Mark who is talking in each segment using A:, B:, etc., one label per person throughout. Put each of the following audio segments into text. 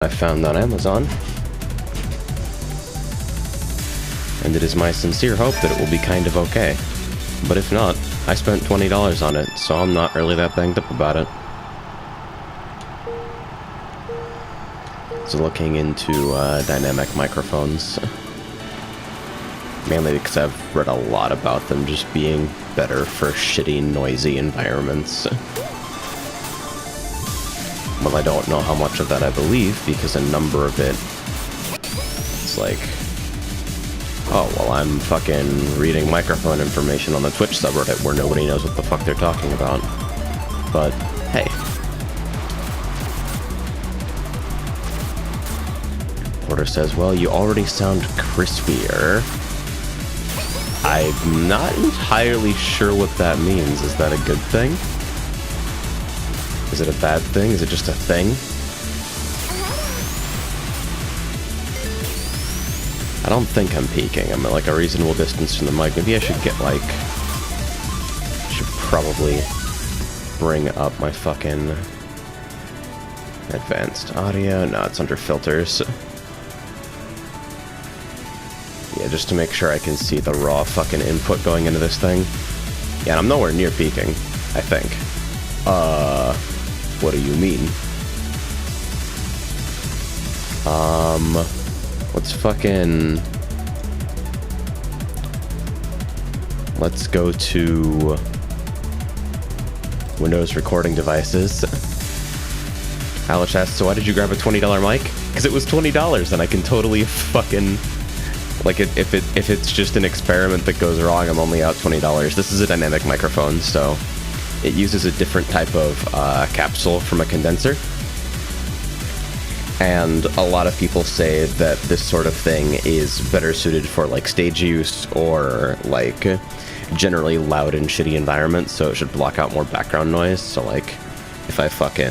A: I found on Amazon. And it is my sincere hope that it will be kind of okay. But if not, I spent $20 on it, so I'm not really that banged up about it. So looking into dynamic microphones. Mainly because I've read a lot about them just being better for shitty, noisy environments. Well, I don't know how much of that I believe, because a number of it, it's like, oh, well, I'm fucking reading microphone information on the Twitch subreddit where nobody knows what the fuck they're talking about. But, hey. Porter says, well, you already sound crispier. I'm not entirely sure what that means. Is that a good thing? Is it a bad thing? Is it just a thing? I don't think I'm peaking. I'm at like a reasonable distance from the mic. Maybe I should get like... should probably bring up my fucking advanced audio. No, it's under filters. Yeah, just to make sure I can see the raw fucking input going into this thing. Yeah, and I'm nowhere near peaking, I think. What do you mean? Let's fucking... let's go to Windows recording devices. Alice asks, so why did you grab a $20 mic? Because it was $20 and I can totally fucking... like, if it's just an experiment that goes wrong, I'm only out $20. This is a dynamic microphone, so it uses a different type of capsule from a condenser. And a lot of people say that this sort of thing is better suited for, like, stage use or, like, generally loud and shitty environments, so it should block out more background noise. So, like, if I fucking...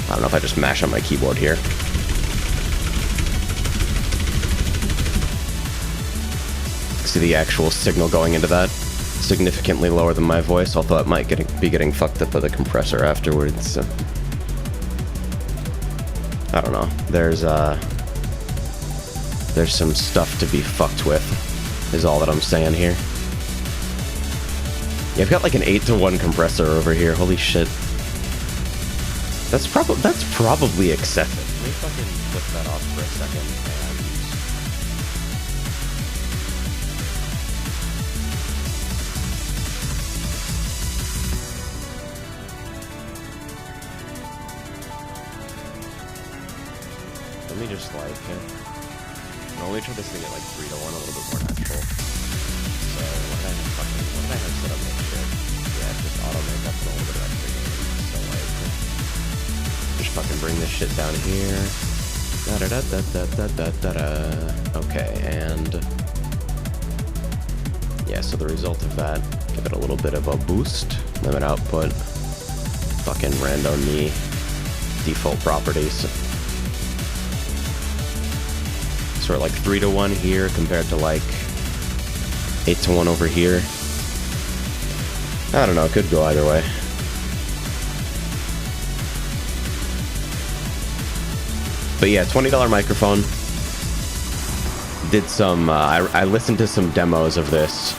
A: I don't know if I just mash on my keyboard here. See the actual signal going into that? Significantly lower than my voice, although it might be getting fucked up by the compressor afterwards. So. I don't know. There's some stuff to be fucked with, is all that I'm saying here. Yeah, I've got like an 8-to-1 compressor over here. Holy shit. That's probably excessive. Let me fucking flip that off for a second. Let me just like, I'll only try this thing at like 3-to-1, a little bit more natural. So what did I have set up next year? Yeah, just auto makeup and a little bit of extra gain. So like, just fucking bring this shit down here. Okay, and yeah, so the result of that, give it a little bit of a boost, limit output, fucking rando knee, default properties. So we're like 3-to-1 here compared to like 8-to-1 over here. I don't know, it could go either way. But yeah, $20 microphone. Did some, I listened to some demos of this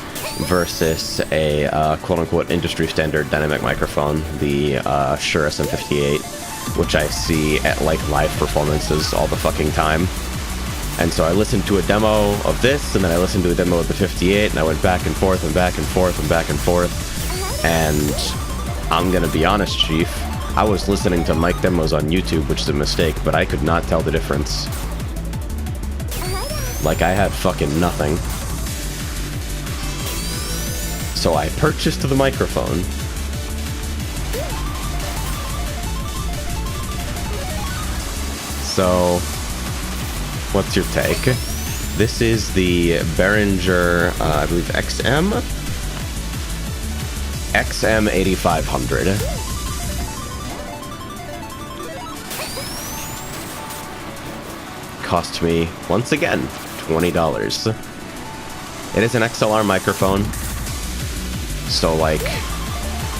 A: versus a quote-unquote industry standard dynamic microphone, the Shure SM58, which I see at like live performances all the fucking time. And so I listened to a demo of this, and then I listened to a demo of the 58, and I went back and forth and back and forth and back and forth. And I'm gonna be honest, Chief, I was listening to mic demos on YouTube, which is a mistake, but I could not tell the difference. Like, I had fucking nothing. So I purchased the microphone. So... what's your take? This is the Behringer, I believe XM 8500. Cost me, once again, $20. It is an XLR microphone, so like,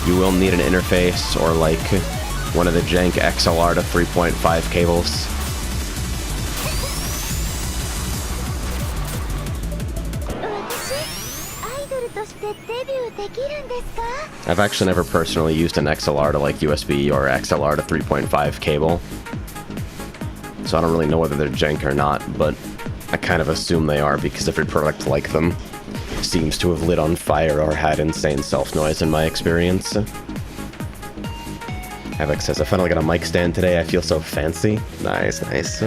A: you will need an interface or like one of the jank XLR to 3.5 cables. I've actually never personally used an XLR to like USB or XLR to 3.5 cable, so I don't really know whether they're jank or not, but I kind of assume they are because every product like them seems to have lit on fire or had insane self-noise in my experience. Havoc says, I finally got a mic stand today, I feel so fancy. Nice, nice.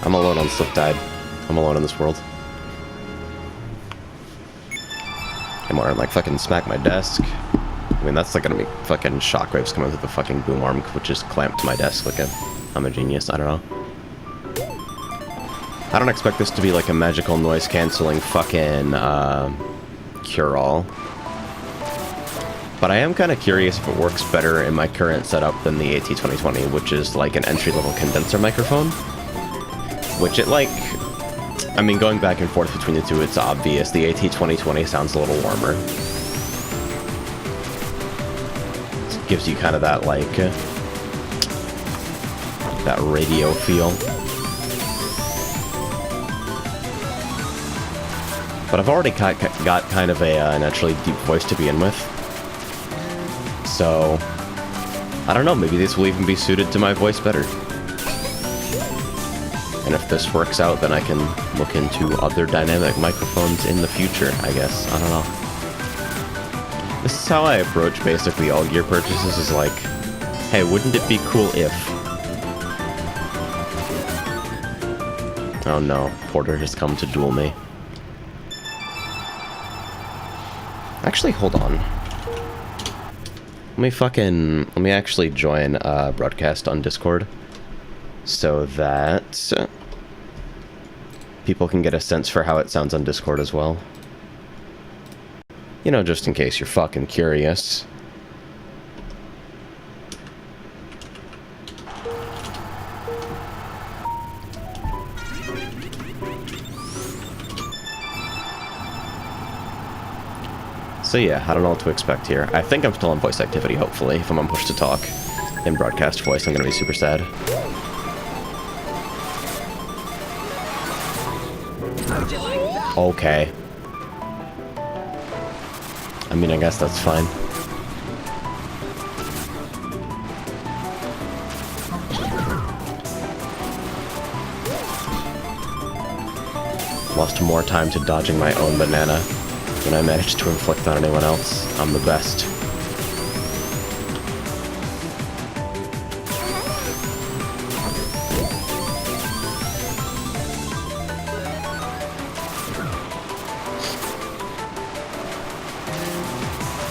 A: I'm alone on Sliptide. I'm alone in this world. I'm gonna like fucking smack my desk. I mean, that's like gonna be fucking shockwaves coming through the fucking boom arm, which is clamped to my desk like I'm a genius. I don't know. I don't expect this to be like a magical noise canceling fucking cure-all. But I am kind of curious if it works better in my current setup than the AT2020, which is like an entry-level condenser microphone. Which it like... I mean, going back and forth between the two, it's obvious. The AT2020 sounds a little warmer. It gives you kind of that, like... that radio feel. But I've already got kind of a naturally deep voice to begin with. So... I don't know, maybe this will even be suited to my voice better. And if this works out, then I can look into other dynamic microphones in the future, I guess. I don't know. This is how I approach basically all gear purchases, is like, hey, wouldn't it be cool if... Oh no, Porter has come to duel me. Actually, hold on. Let me actually join broadcast on Discord, so that people can get a sense for how it sounds on Discord as well. You know, just in case you're fucking curious. So yeah, I don't know what to expect here. I think I'm still on voice activity, hopefully. If I'm on push to talk in broadcast voice, I'm gonna be super sad. Okay. I mean, I guess that's fine. Lost more time to dodging my own banana than I managed to inflict on anyone else. I'm the best.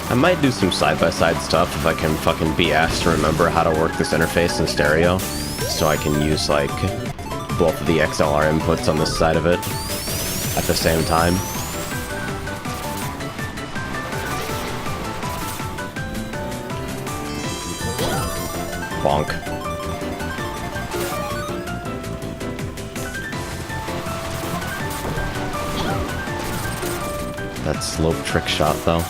A: I might do some side-by-side stuff if I can fucking be asked to remember how to work this interface in stereo, so I can use, like, both of the XLR inputs on this side of it at the same time. Bonk. That slope trick shot, though.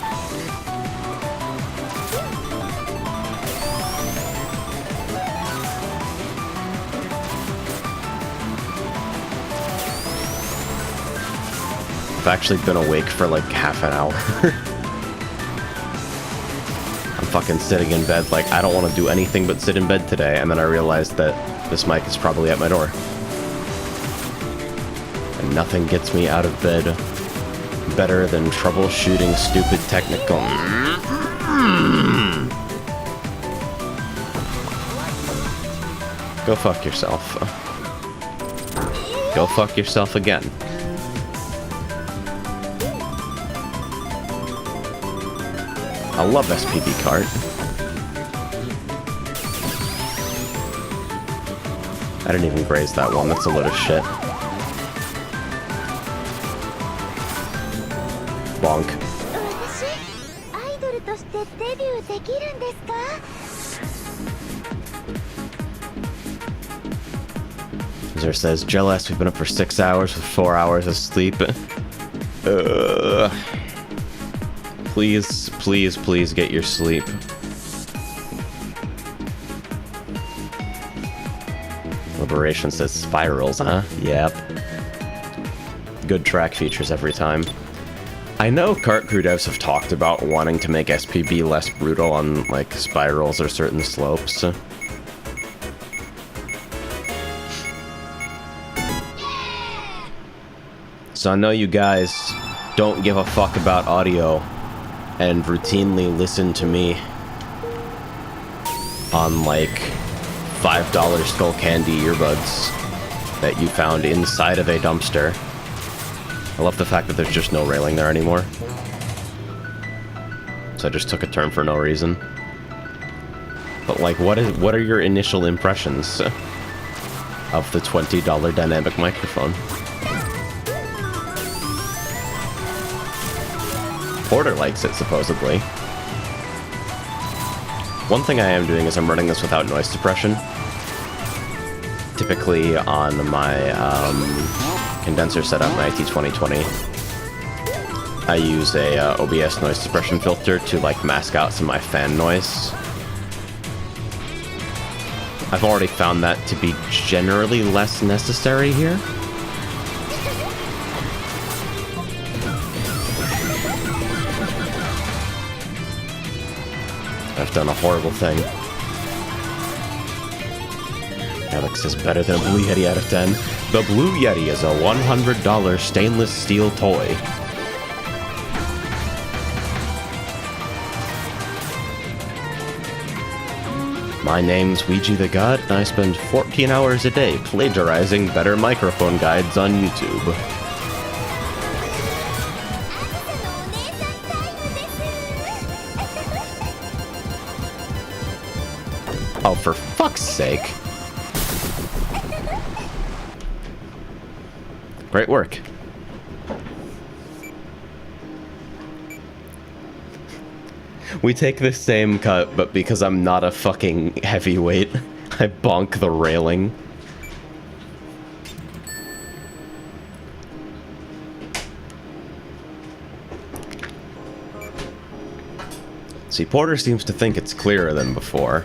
A: I've actually been awake for like half an hour. I'm fucking sitting in bed like I don't want to do anything but sit in bed today, and then I realized that this mic is probably at my door. And nothing gets me out of bed better than troubleshooting stupid technical... Go fuck yourself. Go fuck yourself again. I love SRB2Kart. I didn't even graze that one, that's a load of shit. Bonk. User says, jealous, we've been up for 6 hours with 4 hours of sleep. Please, please, please get your sleep. Liberation says spirals, huh? Yep. Good track features every time. I know kart crew devs have talked about wanting to make SPB less brutal on, like, spirals or certain slopes. So I know you guys don't give a fuck about audio and routinely listen to me on, like, $5 Skull Candy earbuds that you found inside of a dumpster. I love the fact that there's just no railing there anymore. So I just took a turn for no reason. But, like, what are your initial impressions of the $20 dynamic microphone? Porter likes it, supposedly. One thing I am doing is I'm running this without noise suppression. Typically on my condenser setup, my IT2020, I use a OBS noise suppression filter to, like, mask out some of my fan noise. I've already found that to be generally less necessary here. I've done a horrible thing. Alex is better than a Blue Yeti out of 10. The Blue Yeti is a $100 stainless steel toy. My name's Ouija the God, and I spend 14 hours a day plagiarizing better microphone guides on YouTube. Oh, for fuck's sake. Great work. We take the same cut, but because I'm not a fucking heavyweight, I bonk the railing. See, Porter seems to think it's clearer than before.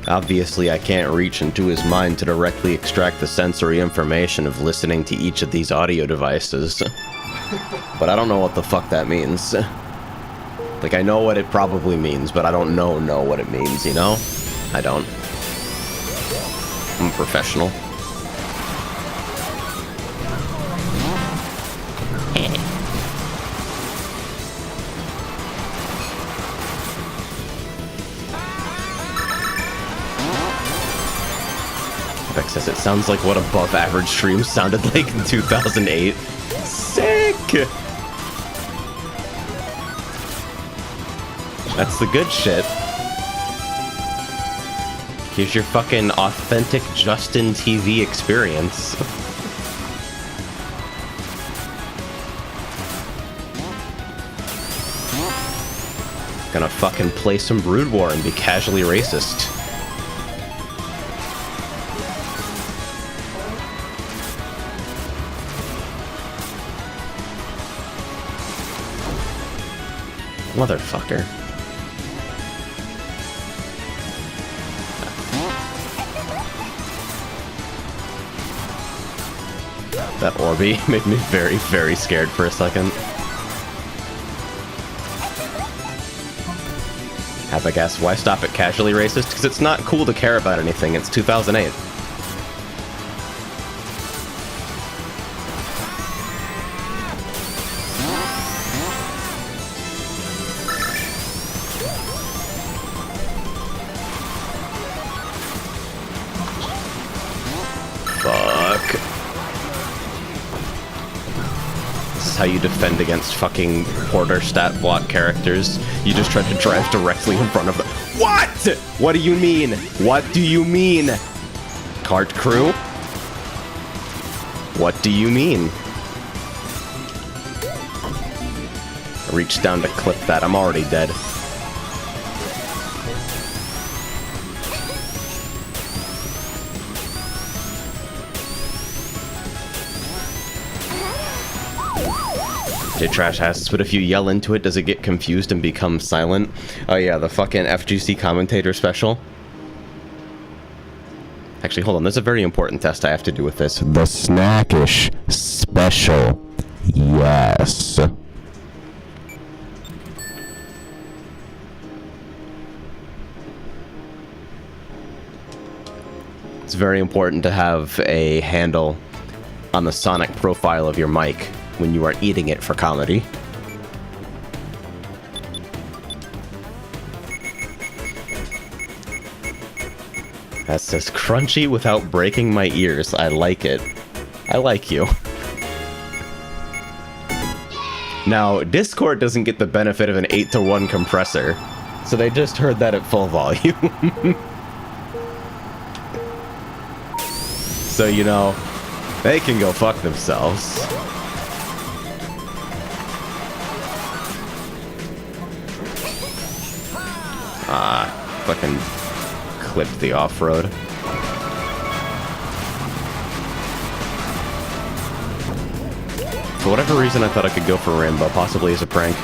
A: Obviously, I can't reach into his mind to directly extract the sensory information of listening to each of these audio devices. But I don't know what the fuck that means. Like, I know what it probably means, but I don't know what it means, you know? I don't. I'm a professional. Beck says it sounds like what above average streams sounded like in 2008. Sick! That's the good shit. Here's your fucking authentic Justin TV experience. Gonna fucking play some Brood War and be casually racist. Motherfucker. That Orby made me very, very scared for a second. Have I guessed why stop it casually racist? Because it's not cool to care about anything. It's 2008. How you defend against fucking Porter stat block characters. You just try to drive directly in front of them. What? What do you mean? What do you mean? Kart crew? What do you mean? I reached down to clip that. I'm already dead. Did Trash asks, but if you yell into it, does it get confused and become silent? Oh yeah, the fucking FGC commentator special. Actually, hold on, there's a very important test I have to do with this. The Snackish special. Yes. It's very important to have a handle on the sonic profile of your mic when you are eating it for comedy. That says crunchy without breaking my ears. I like it. I like you. Now, Discord doesn't get the benefit of an 8-to-1 compressor, so they just heard that at full volume. So, you know, they can go fuck themselves. Fucking clipped the off-road. For whatever reason, I thought I could go for Rainbow, possibly as a prank.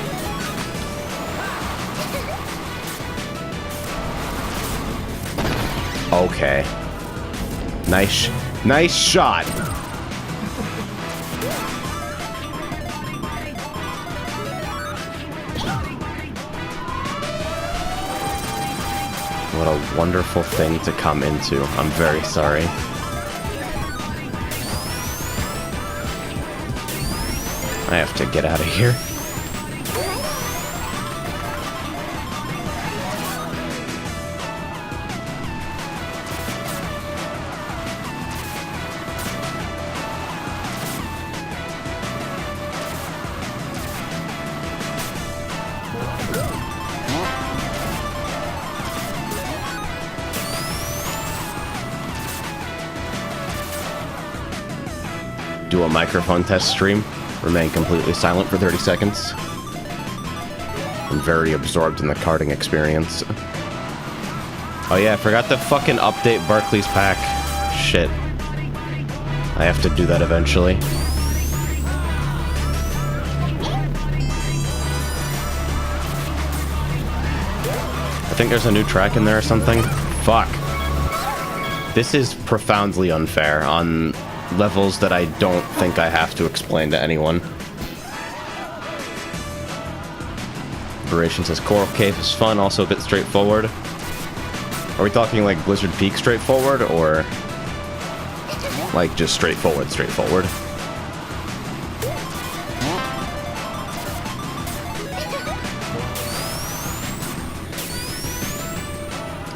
A: Okay. Nice shot! What a wonderful thing to come into. I'm very sorry. I have to get out of here. Do a microphone test stream. Remain completely silent for 30 seconds. I'm very absorbed in the karting experience. Oh yeah, I forgot to fucking update Barclays pack. Shit. I have to do that eventually. I think there's a new track in there or something. Fuck. This is profoundly unfair on levels that I don't think I have to explain to anyone. Liberation says Coral Cave is fun, also a bit straightforward. Are we talking like Blizzard Peak straightforward, or like just straightforward?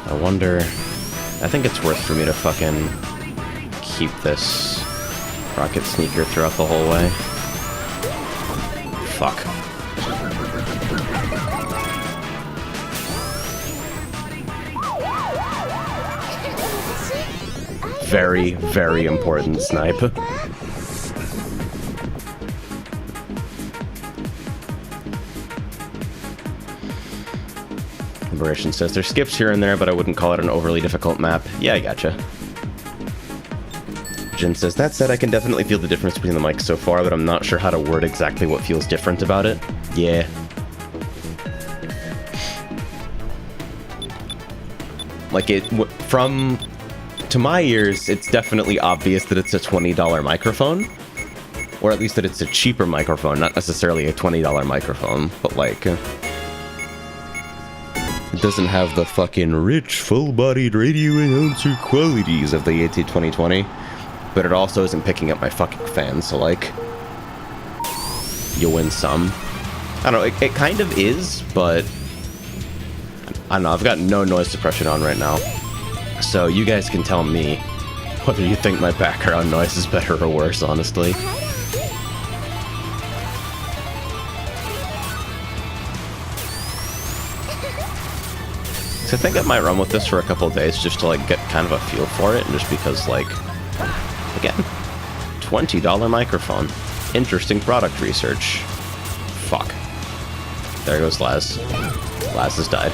A: I wonder... I think it's worth for me to fucking keep this rocket sneaker throughout the whole way. Fuck. Very, very important snipe. Liberation says there's skips here and there, but I wouldn't call it an overly difficult map. Yeah, I gotcha. Jin says, that said, I can definitely feel the difference between the mics so far, but I'm not sure how to word exactly what feels different about it. Yeah. Like, to my ears, it's definitely obvious that it's a $20 microphone. Or at least that it's a cheaper microphone, not necessarily a $20 microphone, but like... it doesn't have the fucking rich, full-bodied radio announcer qualities of the AT2020. But it also isn't picking up my fucking fans, so like... you win some. I don't know, it kind of is, but... I don't know, I've got no noise suppression on right now. So you guys can tell me whether you think my background noise is better or worse, honestly. So I think I might run with this for a couple of days just to like get kind of a feel for it, and just because like... again, $20 microphone. Interesting product research. Fuck. There goes Laz. Laz has died.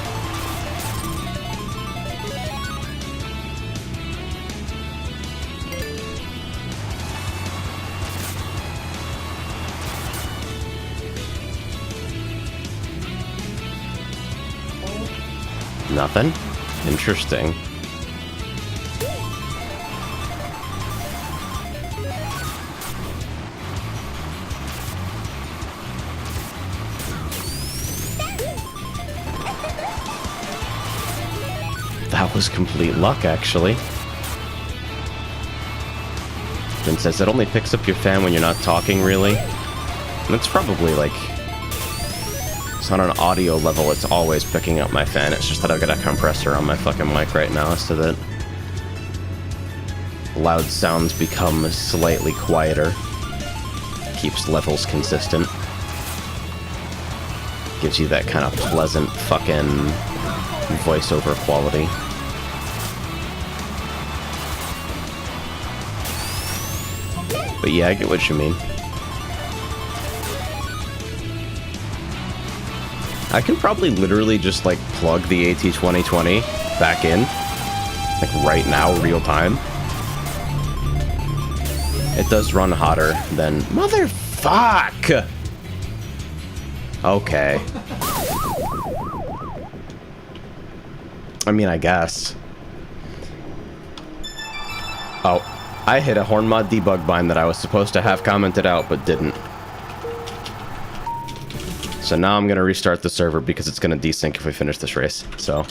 A: Nothing? Interesting. That was complete luck, actually. Then says it only picks up your fan when you're not talking, really. And it's probably like... It's on an audio level, it's always picking up my fan. It's just that I've got a compressor on my fucking mic right now, so that loud sounds become slightly quieter. Keeps levels consistent. Gives you that kind of pleasant fucking voiceover quality. But yeah, I get what you mean. I can probably literally just, like, plug the AT2020 back in. Like, right now, real time. It does run hotter than... Motherfuck! Okay. I mean, I guess. Oh. I hit a horn mod debug bind that I was supposed to have commented out, but didn't. So now I'm gonna restart the server because it's gonna desync if we finish this race. So,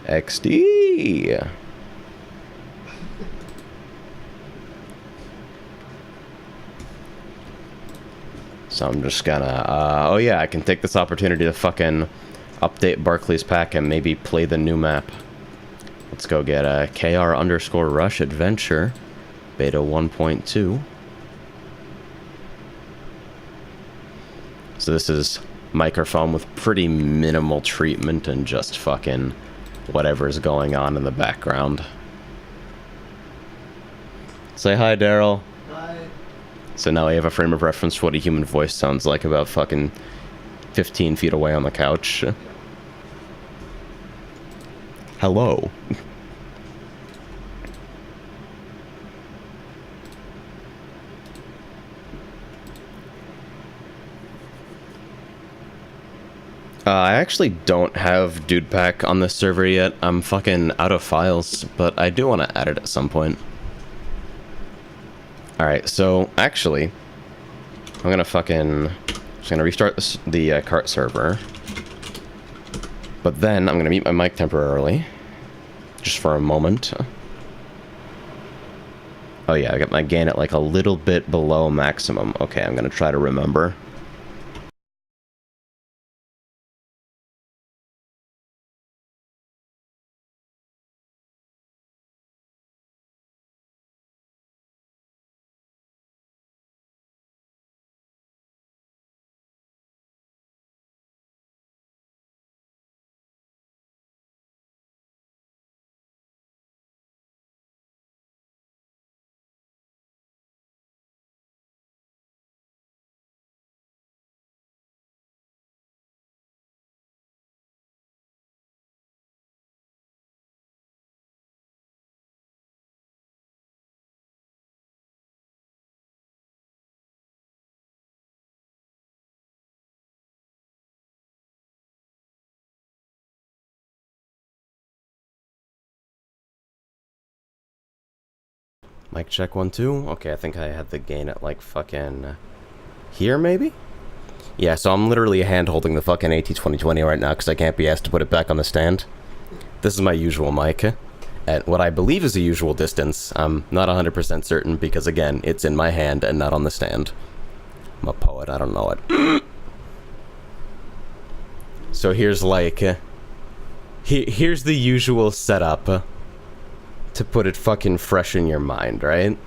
A: XD. So I'm just gonna, oh yeah, I can take this opportunity to fucking update Barclay's pack and maybe play the new map. Let's go get a KR_Rush Adventure, Beta 1.2. So this is microphone with pretty minimal treatment and just fucking whatever's going on in the background. Say hi, Daryl.
B: Hi.
A: So now we have a frame of reference for what a human voice sounds like about fucking 15 feet away on the couch. Hello. I actually don't have Dude Pack on this server yet. I'm fucking out of files, but I do want to add it at some point. Alright, so actually, I'm gonna fucking... just gonna restart the kart server. But then I'm gonna mute my mic temporarily. Just for a moment. Oh yeah, I got my gain at like a little bit below maximum. Okay, I'm gonna try to remember. Mic check 1, 2. Okay, I think I had the gain at like fucking here, maybe? Yeah, so I'm literally hand-holding the fucking AT2020 right now because I can't be asked to put it back on the stand. This is my usual mic, at what I believe is a usual distance. I'm not 100% certain because, again, it's in my hand and not on the stand. I'm a poet, I don't know it. So here's like... here's the usual setup to put it fucking fresh in your mind, right?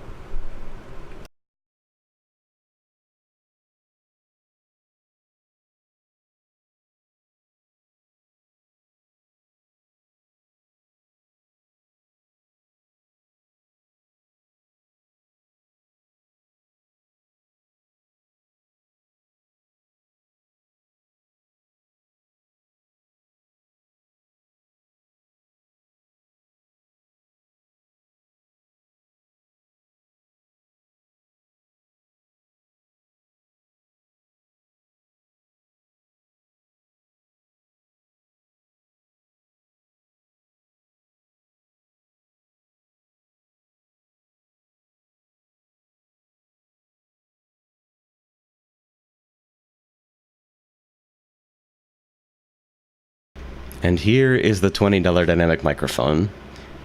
A: And here is the $20 dynamic microphone.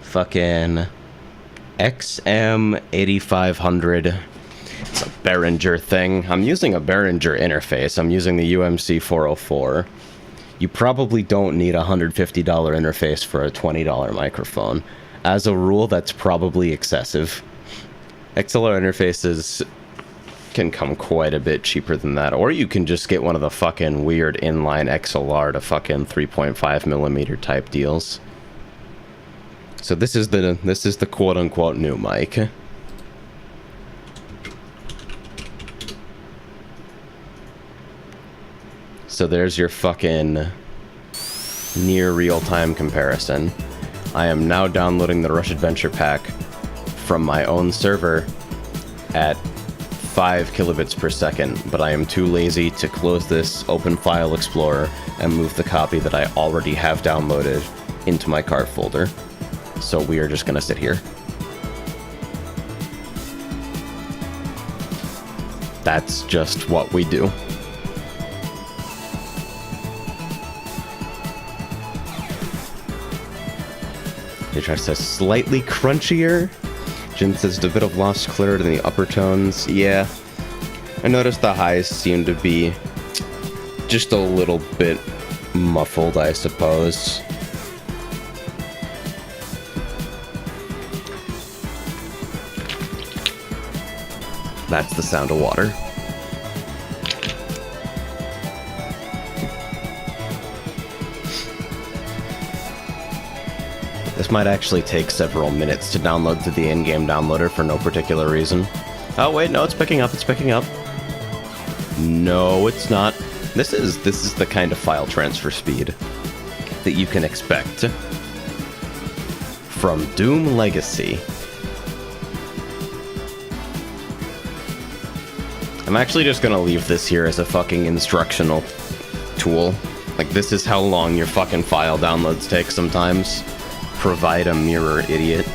A: Fucking XM8500. It's a Behringer thing. I'm using a Behringer interface. I'm using the UMC 404. You probably don't need a $150 interface for a $20 microphone. As a rule, that's probably excessive. XLR interfaces can come quite a bit cheaper than that, or you can just get one of the fucking weird inline XLR to fucking 3.5mm type deals. So this is the quote-unquote new mic. So there's your fucking near real-time comparison. I am now downloading the Rush Adventure Pack from my own server at 5 kilobits per second, but I am too lazy to close this Open File Explorer and move the copy that I already have downloaded into my cart folder. So we are just gonna sit here. That's just what we do. He tries to slightly crunchier. Jin says a bit of lost clarity in the upper tones. Yeah, I noticed the highs seem to be just a little bit muffled, I suppose. That's the sound of water. This might actually take several minutes to download to the in-game downloader for no particular reason. Oh wait, no, it's picking up, it's picking up. No, it's not. This is the kind of file transfer speed that you can expect from Doom Legacy. I'm actually just gonna leave this here as a fucking instructional tool. Like, this is how long your fucking file downloads take sometimes. Provide a mirror, idiot.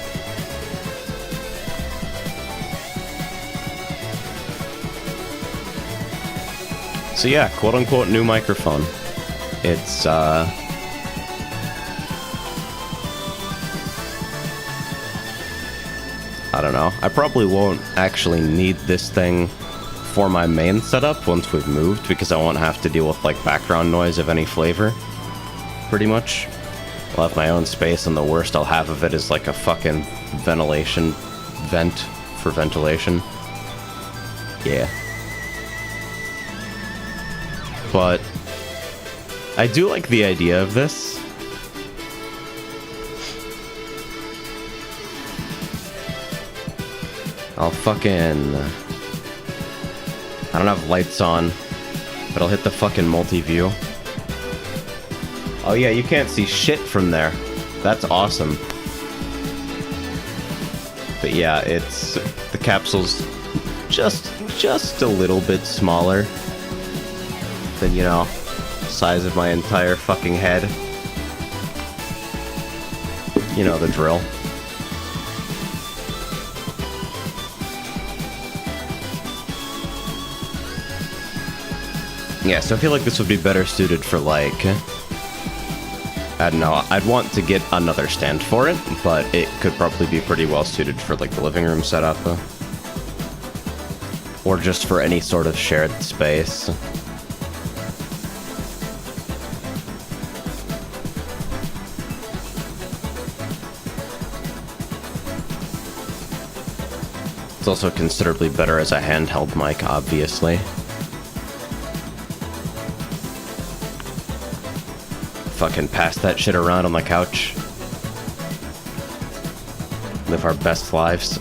A: So yeah, quote-unquote new microphone. It's, I don't know. I probably won't actually need this thing for my main setup once we've moved, because I won't have to deal with, like, background noise of any flavor. Pretty much. I'll have my own space, and the worst I'll have of it is like a fucking ventilation vent for ventilation. Yeah. But I do like the idea of this. I'll fucking... I don't have lights on, but I'll hit the fucking multi-view. Oh yeah, you can't see shit from there. That's awesome. But yeah, it's... the capsule's just a little bit smaller than, you know, size of my entire fucking head. You know the drill. Yeah, so I feel like this would be better suited for, like... I don't know, I'd want to get another stand for it, but it could probably be pretty well suited for, like, the living room setup. Or just for any sort of shared space. It's also considerably better as a handheld mic, obviously. Fucking pass that shit around on the couch. Live our best lives.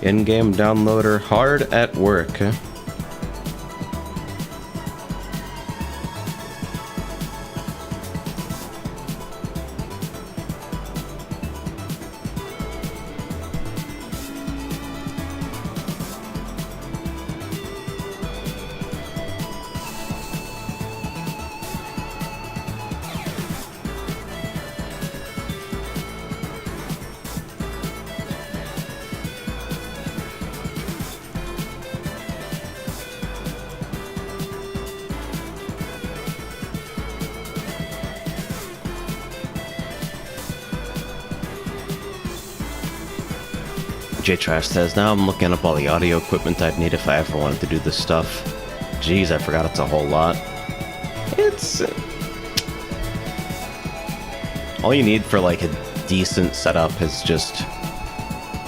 A: In-game downloader hard at work. Trash says, now I'm looking up all the audio equipment I'd need if I ever wanted to do this stuff. Jeez, I forgot it's a whole lot. It's... all you need for, like, a decent setup is just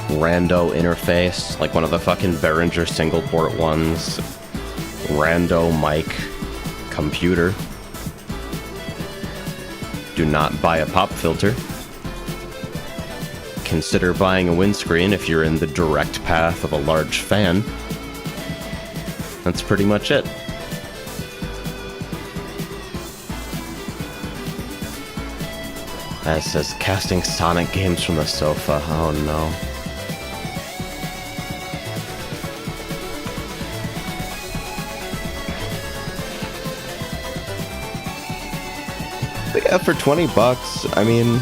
A: rando interface, like one of the fucking Behringer single port ones, rando mic, computer. Do not buy a pop filter. Consider buying a windscreen if you're in the direct path of a large fan. That's pretty much it. As says, casting Sonic games from the sofa. Oh no. But yeah, for 20 bucks, I mean,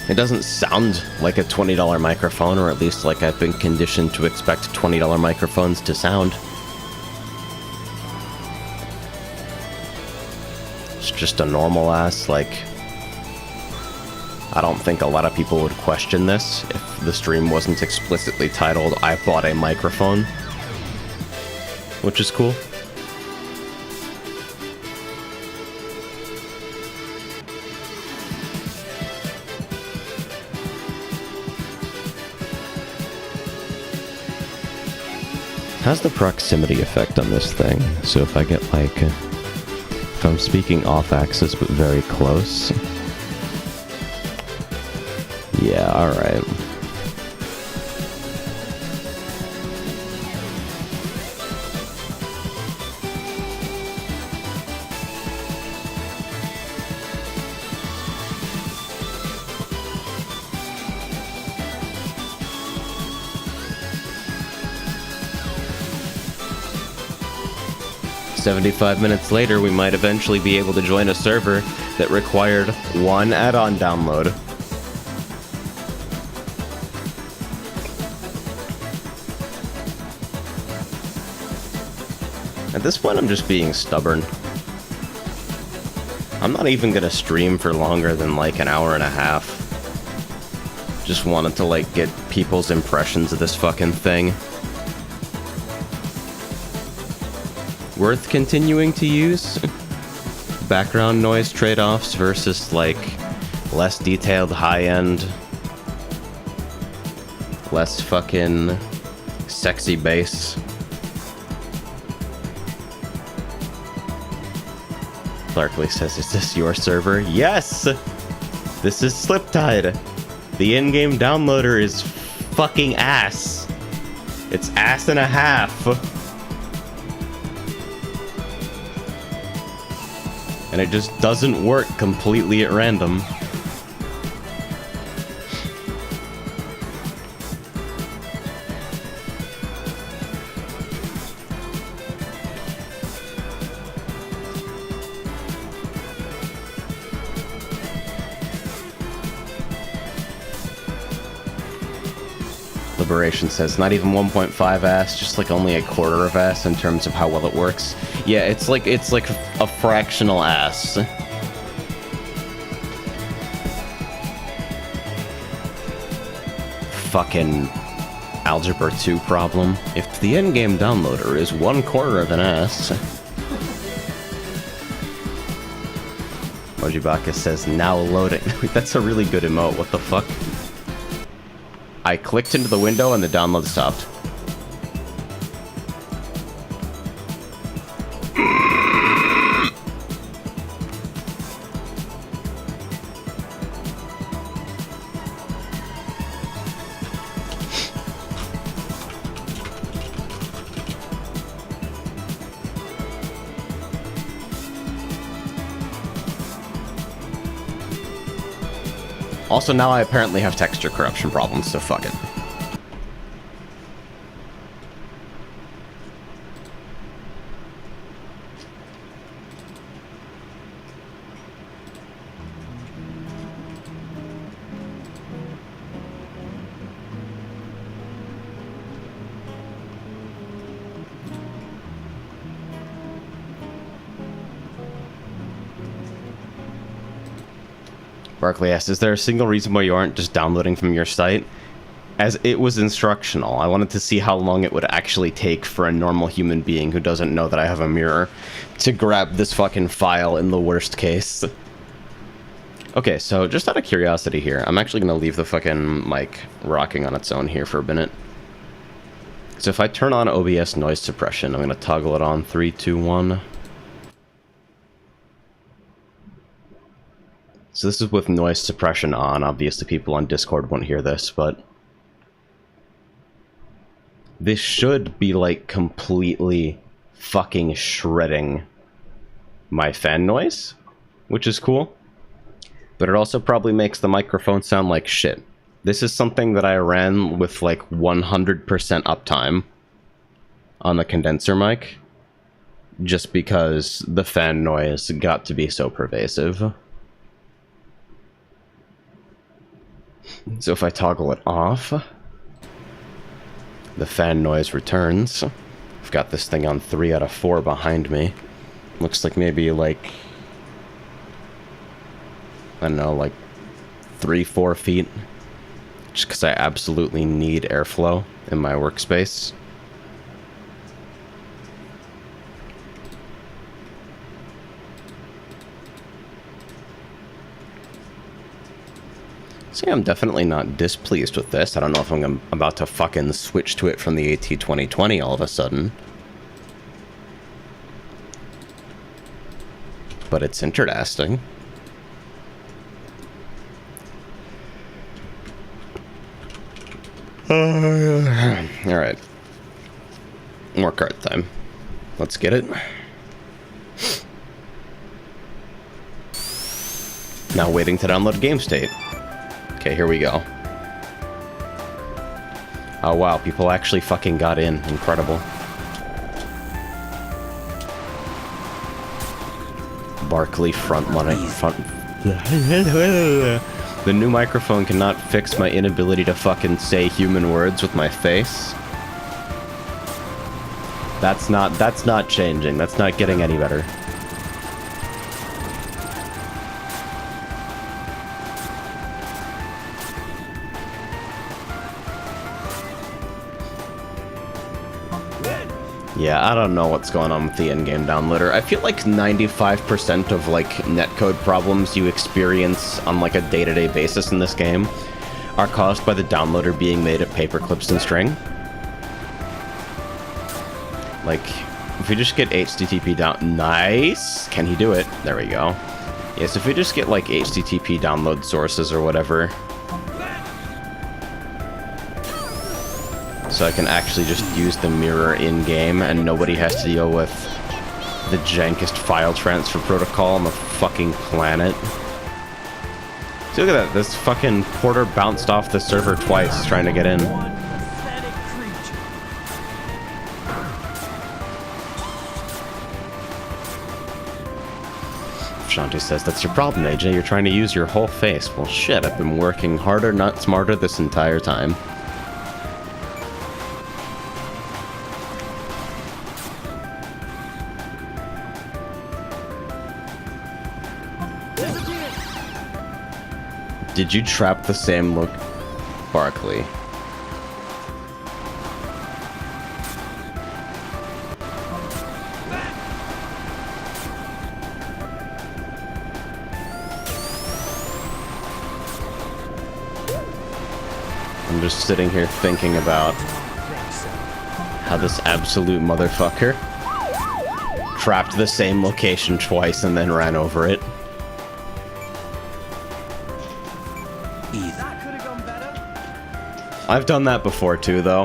A: it doesn't sound like a $20 microphone, or at least like I've been conditioned to expect $20 microphones to sound. It's just a normal ass, like, I don't think a lot of people would question this if the stream wasn't explicitly titled, I bought a microphone. Which is cool. How's the proximity effect on this thing? So if I get like, if I'm speaking off axis but very close. Yeah, alright. "75 minutes later, we might eventually be able to join a server that required one add-on download." At this point, I'm just being stubborn. I'm not even gonna stream for longer than like an hour and a half. Just wanted to like get people's impressions of this fucking thing. Worth continuing to use? Background noise trade-offs versus like less detailed high-end, less fucking sexy bass. Clarkley says, "Is this your server?" Yes! This is Sliptide. The in-game downloader is fucking ass. It's ass and a half. And it just doesn't work completely at random. Liberation says, not even 1.5 ass, just like only a quarter of ass in terms of how well it works. Yeah, it's like a fractional ass. Fucking Algebra 2 problem. If the endgame downloader is 1/4 of an ass. Mojibaka says, now loading. That's a really good emote, what the fuck? I clicked into the window and the download stopped. Also, now I apparently have texture corruption problems, so fuck it. Barkley asks, is there a single reason why you aren't just downloading from your site? As it was instructional. I wanted to see how long it would actually take for a normal human being who doesn't know that I have a mirror to grab this fucking file in the worst case. Okay, so just out of curiosity here, I'm actually going to leave the fucking mic rocking on its own here for a minute. So if I turn on OBS noise suppression, I'm going to toggle it on. 3, 2, 1. So this is with noise suppression on. Obviously people on Discord won't hear this, but this should be like completely fucking shredding my fan noise, which is cool. But it also probably makes the microphone sound like shit. This is something that I ran with like 100% uptime on the condenser mic, just because the fan noise got to be so pervasive. So if I toggle it off, the fan noise returns. I've got this thing on 3 out of 4 behind me. Looks like maybe like, I don't know, like 3-4 feet. Just because I absolutely need airflow in my workspace. See, I'm definitely not displeased with this. I don't know if I'm about to fucking switch to it from the AT2020 all of a sudden. But it's interesting. Alright. More card time. Let's get it. Now waiting to download game state. Okay, here we go. Oh wow, people actually fucking got in. Incredible. Barkley front. The new microphone cannot fix my inability to fucking say human words with my face. That's not changing. That's not getting any better. Yeah, I don't know what's going on with the in-game downloader. I feel like 95% of, like, netcode problems you experience on, like, a day-to-day basis in this game are caused by the downloader being made of paper clips and string. Like, if we just get HTTP down... Nice! Can he do it? There we go. Yes, if we just get, like, HTTP download sources or whatever... So I can actually just use the mirror in-game and nobody has to deal with the jankest file transfer protocol on the fucking planet. See, look at that. This fucking porter bounced off the server twice trying to get in. Shanti says, that's your problem, AJ. You're trying to use your whole face. Well, shit, I've been working harder, not smarter this entire time. Did you trap the same look, Barkley? I'm just sitting here thinking about how this absolute motherfucker trapped the same location twice and then ran over it. I've done that before too, though.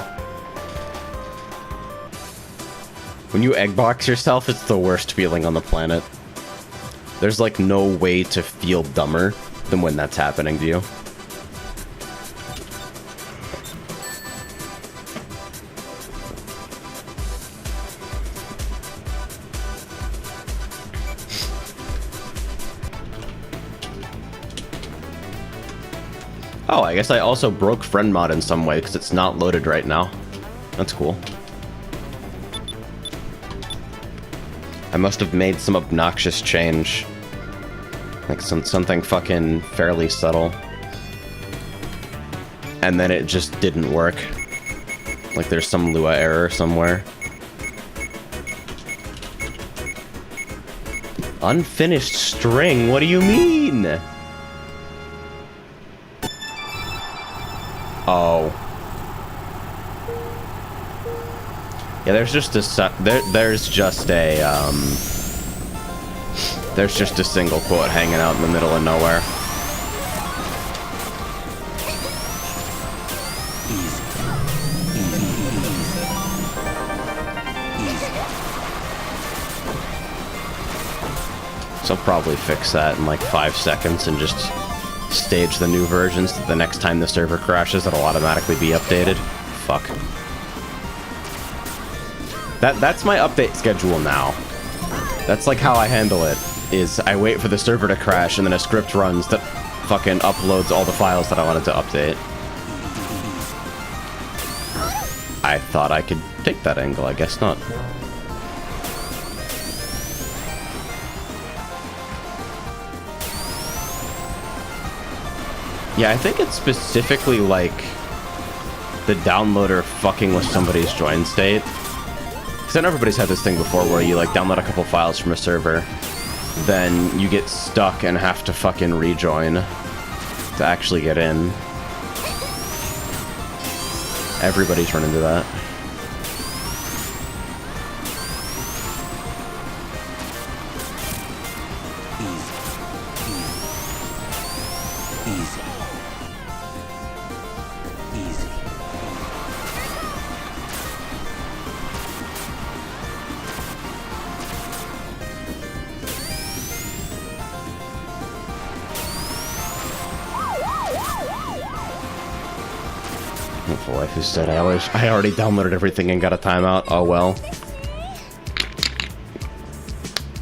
A: When you eggbox yourself, it's the worst feeling on the planet. There's like no way to feel dumber than when that's happening to you. Oh, I guess I also broke friend mod in some way because it's not loaded right now. That's cool. I must have made some obnoxious change Like something fucking fairly subtle. And then it just didn't work. Like there's some Lua error somewhere. Unfinished string? What do you mean? Oh. Yeah, there's just a there's just a single quote hanging out in the middle of nowhere. So I'll probably fix that in like 5 seconds and just stage the new versions so the next time the server crashes it'll automatically be updated. Fuck. That's my update schedule now. That's like how I handle it, is I wait for the server to crash and then a script runs that fucking uploads all the files that I wanted to update. I thought I could take that angle, I guess not. Yeah, I think it's specifically like the downloader fucking with somebody's join state. Because I know everybody's had this thing before where you like download a couple files from a server, then you get stuck and have to fucking rejoin to actually get in. Everybody's run into that. Life is dead. I already downloaded everything and got a timeout. Oh well.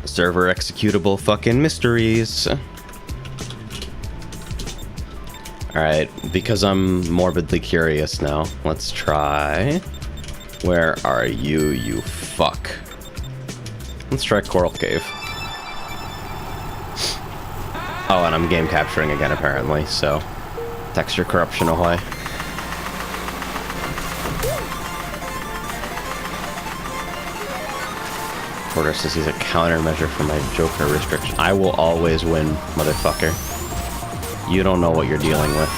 A: Server executable fucking mysteries. Alright, because I'm morbidly curious now, let's try... Where are you, you fuck? Let's try Coral Cave. Oh, and I'm game capturing again apparently, so... Texture corruption ahoy. Porter says he's a countermeasure for my Joker restriction. I will always win, motherfucker. You don't know what you're dealing with.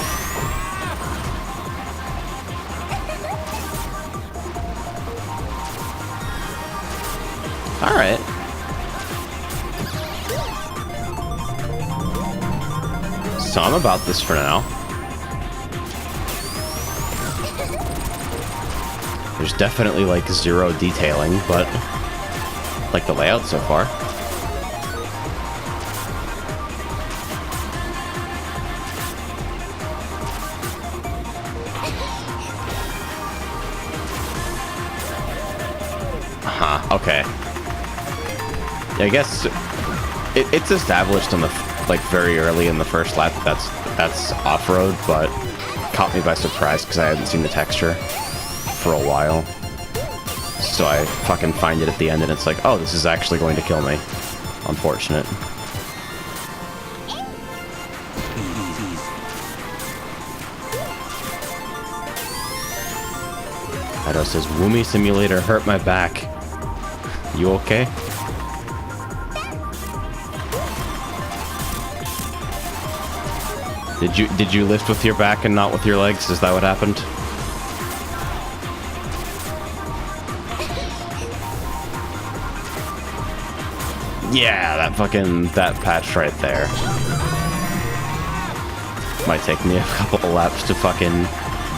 A: Alright. So I'm about this for now. There's definitely like zero detailing, but like the layout so far. Okay. Yeah, I guess it's established on the like very early in the first lap that that's off-road, but caught me by surprise because I hadn't seen the texture for a while. So I fucking find it at the end and it's like, oh, this is actually going to kill me. Unfortunate. Ido says, Woomy Simulator hurt my back. You okay? Did you lift with your back and not with your legs? Is that what happened? Yeah, that patch right there. Might take me a couple of laps to fucking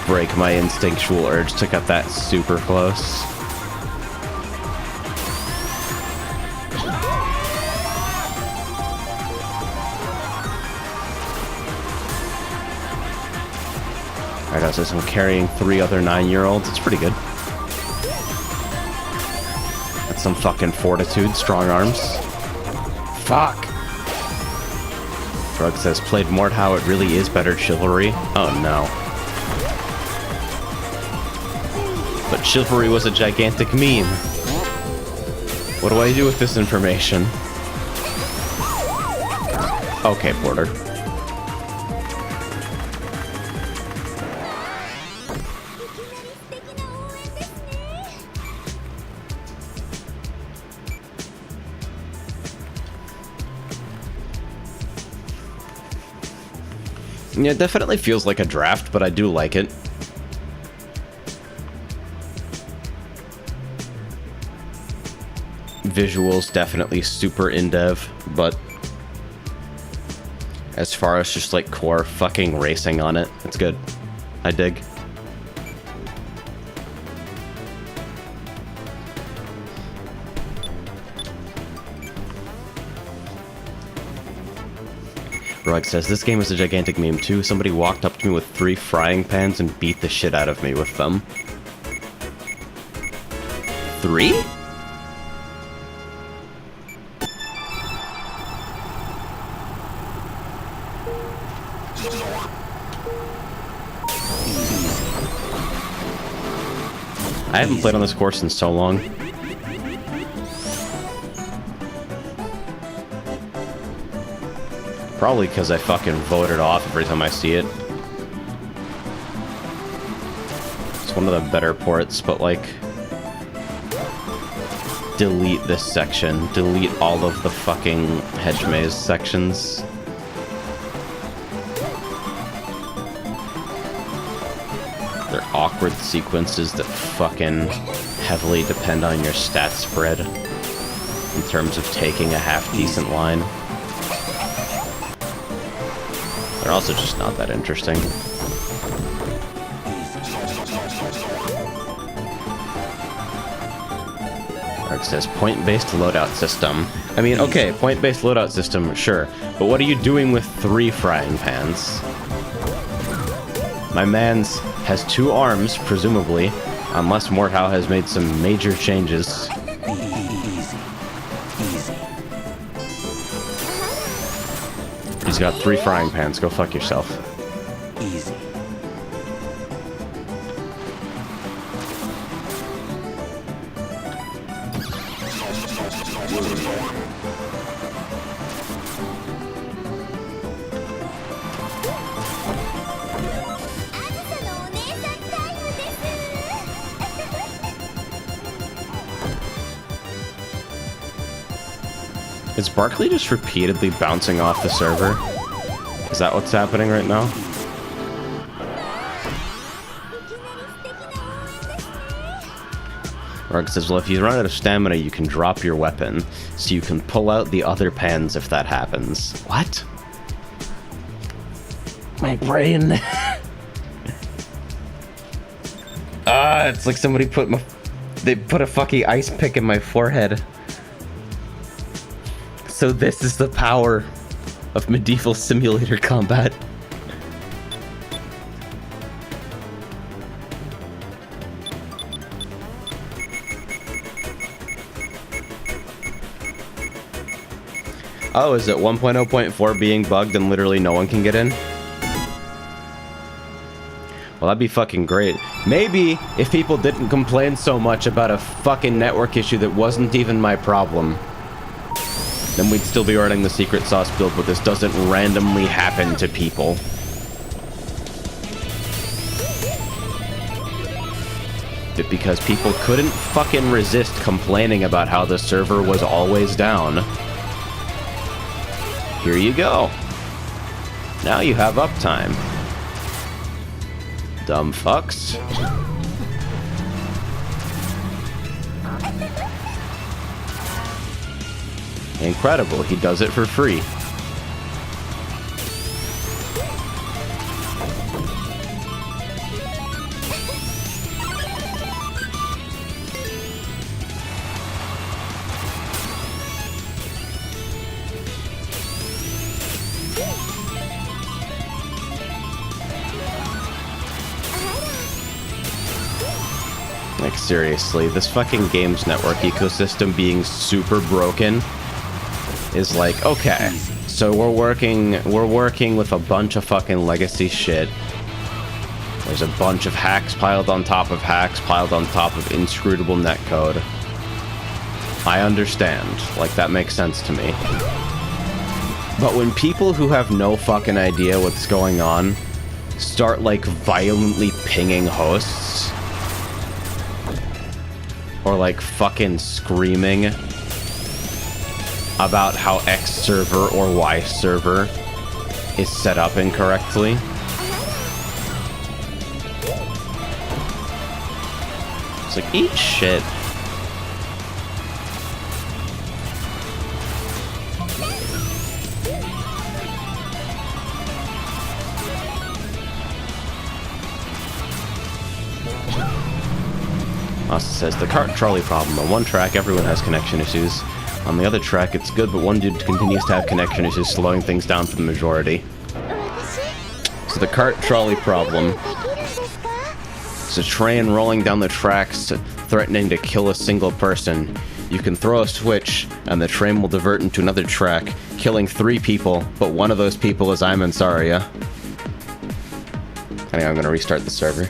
A: break my instinctual urge to cut that super close. Alright, so I'm carrying 3 other 9-year-olds. It's pretty good. That's some fucking fortitude, strong arms. Fuck! Drug says, played Mort how it really is better chivalry. Oh no. But chivalry was a gigantic meme. What do I do with this information? Okay, Porter. Yeah, it definitely feels like a draft, but I do like it. Visuals definitely super in-dev, but as far as just like core fucking racing on it, it's good. I dig. Rug says, this game is a gigantic meme too. Somebody walked up to me with 3 frying pans and beat the shit out of me with them. 3? I haven't played on this course in so long. Probably because I fucking vote it off every time I see it. It's one of the better ports, but like... delete this section. Delete all of the fucking hedge maze sections. They're awkward sequences that fucking heavily depend on your stat spread in terms of taking a half-decent line. They're also just not that interesting. Ark says, point-based loadout system. I mean, okay, point-based loadout system, sure. But what are you doing with 3 frying pans? My man's has 2 arms, presumably, unless Morthau has made some major changes. He's got 3 frying pans. Go fuck yourself. Easy. Is Barkley just repeatedly bouncing off the server? Is that what's happening right now? Rug says, well, if you run out of stamina, you can drop your weapon, so you can pull out the other pens if that happens. What? My brain. It's like somebody they put a fucking ice pick in my forehead. So this is the power of medieval simulator combat. Oh, is it 1.0.4 being bugged and literally no one can get in? Well, that'd be fucking great. Maybe if people didn't complain so much about a fucking network issue that wasn't even my problem, then we'd still be running the secret sauce build, but this doesn't randomly happen to people. But because people couldn't fucking resist complaining about how the server was always down, here you go. Now you have uptime. Dumb fucks. Incredible, he does it for free. Like, seriously, this fucking games network ecosystem being super broken is like, okay, so we're working with a bunch of fucking legacy shit. There's a bunch of hacks piled on top of hacks piled on top of inscrutable netcode. I understand. Like, that makes sense to me. But when people who have no fucking idea what's going on start, like, violently pinging hosts, or, like, fucking screaming about how X server or Y server is set up incorrectly, it's like, eat shit. Asta says, the cart trolley problem. On one track, everyone has connection issues. On the other track, it's good, but one dude continues to have connection issues, slowing things down for the majority. So the cart trolley problem is a train rolling down the tracks, threatening to kill a single person. You can throw a switch, and the train will divert into another track, killing 3 people, but one of those people is Ayman Saria. Anyway, I'm gonna restart the server.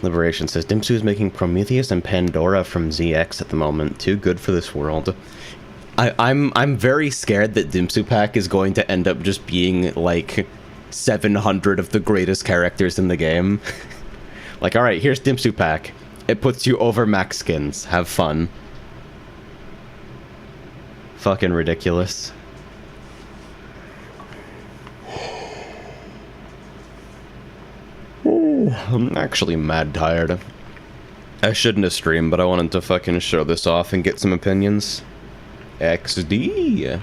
A: Liberation says, Dimsu is making Prometheus and Pandora from ZX at the moment. Too good for this world. I'm very scared that Dimsu Pack is going to end up just being, like, 700 of the greatest characters in the game. Like, alright, here's Dimsu Pack. It puts you over max skins. Have fun. Fucking ridiculous. I'm actually mad tired. I shouldn't have streamed, but I wanted to fucking show this off and get some opinions. XD.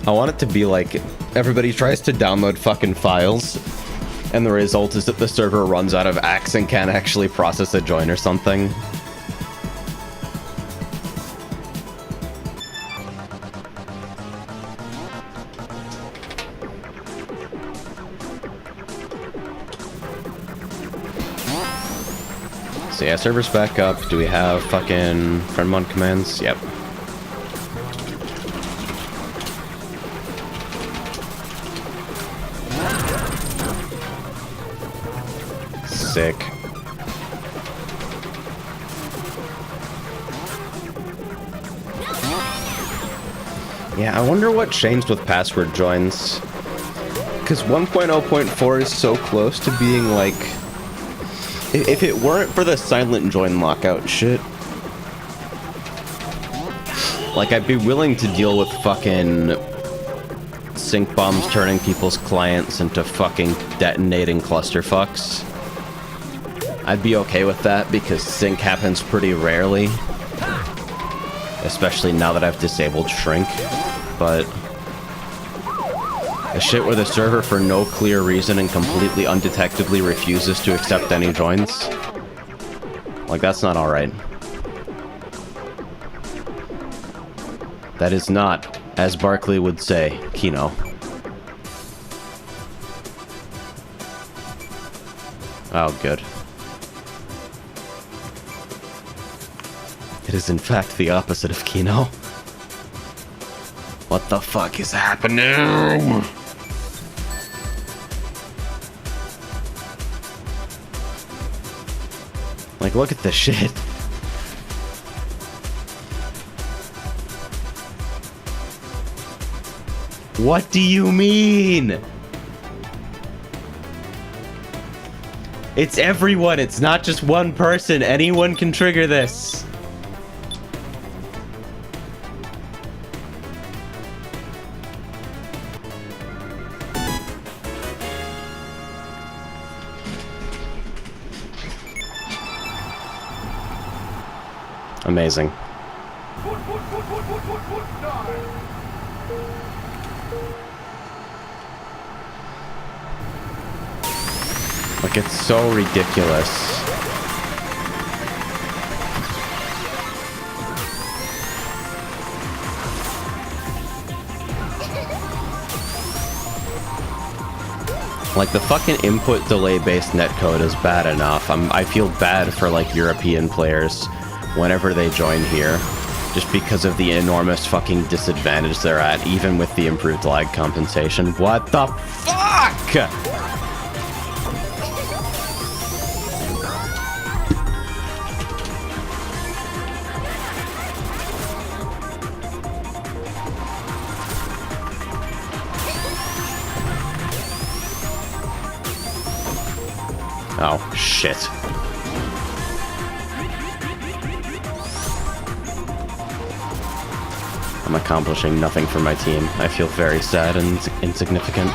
A: I want it to be like, everybody tries to download fucking files, and the result is that the server runs out of ACKs and can't actually process a join or something. So yeah, server's back up. Do we have fucking friendmon commands? Yep. Sick. Yeah, I wonder what changed with password joins. Because 1.0.4 is so close to being like... If it weren't for the silent join lockout shit, like, I'd be willing to deal with fucking sync bombs turning people's clients into fucking detonating clusterfucks. I'd be okay with that because sync happens pretty rarely, especially now that I've disabled shrink. But a shit where the server for no clear reason and completely undetectably refuses to accept any joins, like, that's not alright. That is not, as Barkley would say, Kino. Oh, good. It is in fact the opposite of Kino. What the fuck is happening? Like, look at this shit. What do you mean? It's everyone, it's not just one person. Anyone can trigger this. Amazing. Like, it's so ridiculous. Like, the fucking input delay-based netcode is bad enough. I feel bad for, like, European players whenever they join here, just because of the enormous fucking disadvantage they're at, even with the improved lag compensation. What the fuck?! Oh, shit. I'm accomplishing nothing for my team. I feel very sad and insignificant.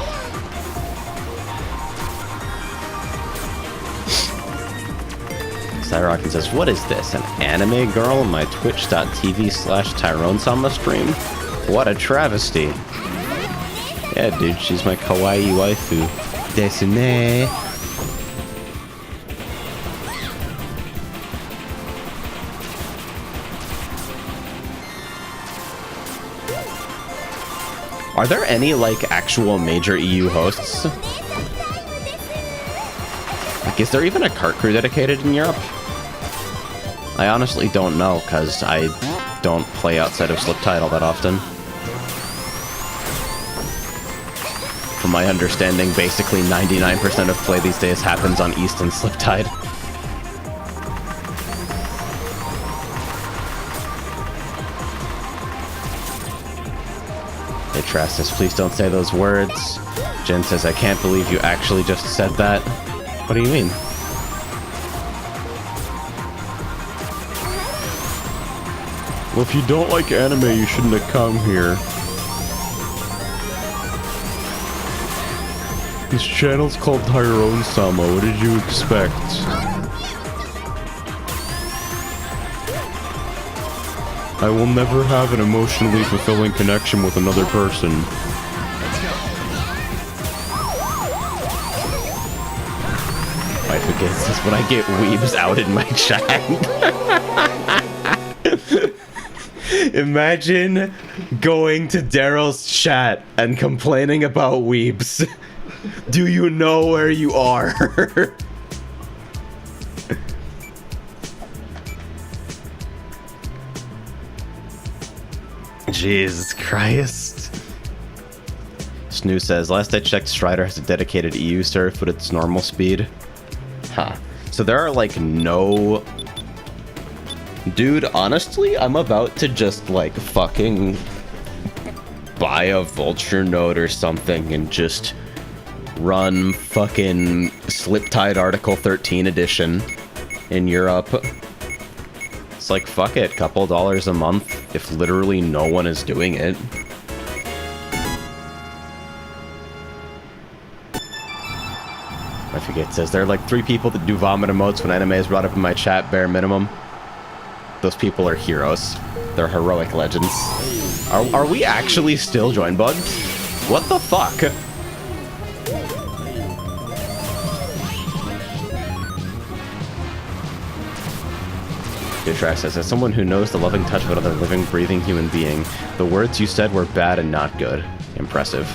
A: Cyrocken says, what is this? An anime girl on my twitch.tv/Tyrone-sama stream? What a travesty. Yeah, dude, she's my kawaii waifu. Desune. Are there any, like, actual major EU hosts? Like, is there even a kart crew dedicated in Europe? I honestly don't know, because I don't play outside of Sliptide all that often. From my understanding, basically 99% of play these days happens on East and Sliptide. Hey, Trash says, please don't say those words. Jen says, I can't believe you actually just said that. What do you mean? Well, if you don't like anime, you shouldn't have come here. This channel's called Tyrone-sama. What did you expect? I will never have an emotionally fulfilling connection with another person. I forget this when I get weebs out in my chat. Imagine going to Daryl's chat and complaining about weebs. Do you know where you are? Jesus Christ. Snoo says, last I checked, Strider has a dedicated EU surf, but it's normal speed. Huh. So there are, like, no... Dude, honestly, I'm about to just, like, fucking buy a Vulture node or something and just run fucking Sliptide Article 13 edition in Europe. It's like, fuck it, couple dollars a month if literally no one is doing it. I forget, it says there are like 3 people that do vomit emotes when anime is brought up in my chat, bare minimum. Those people are heroes. They're heroic legends. Are we actually still join bugged? What the fuck? Trash says, as someone who knows the loving touch of another living, breathing human being, the words you said were bad and not good. Impressive.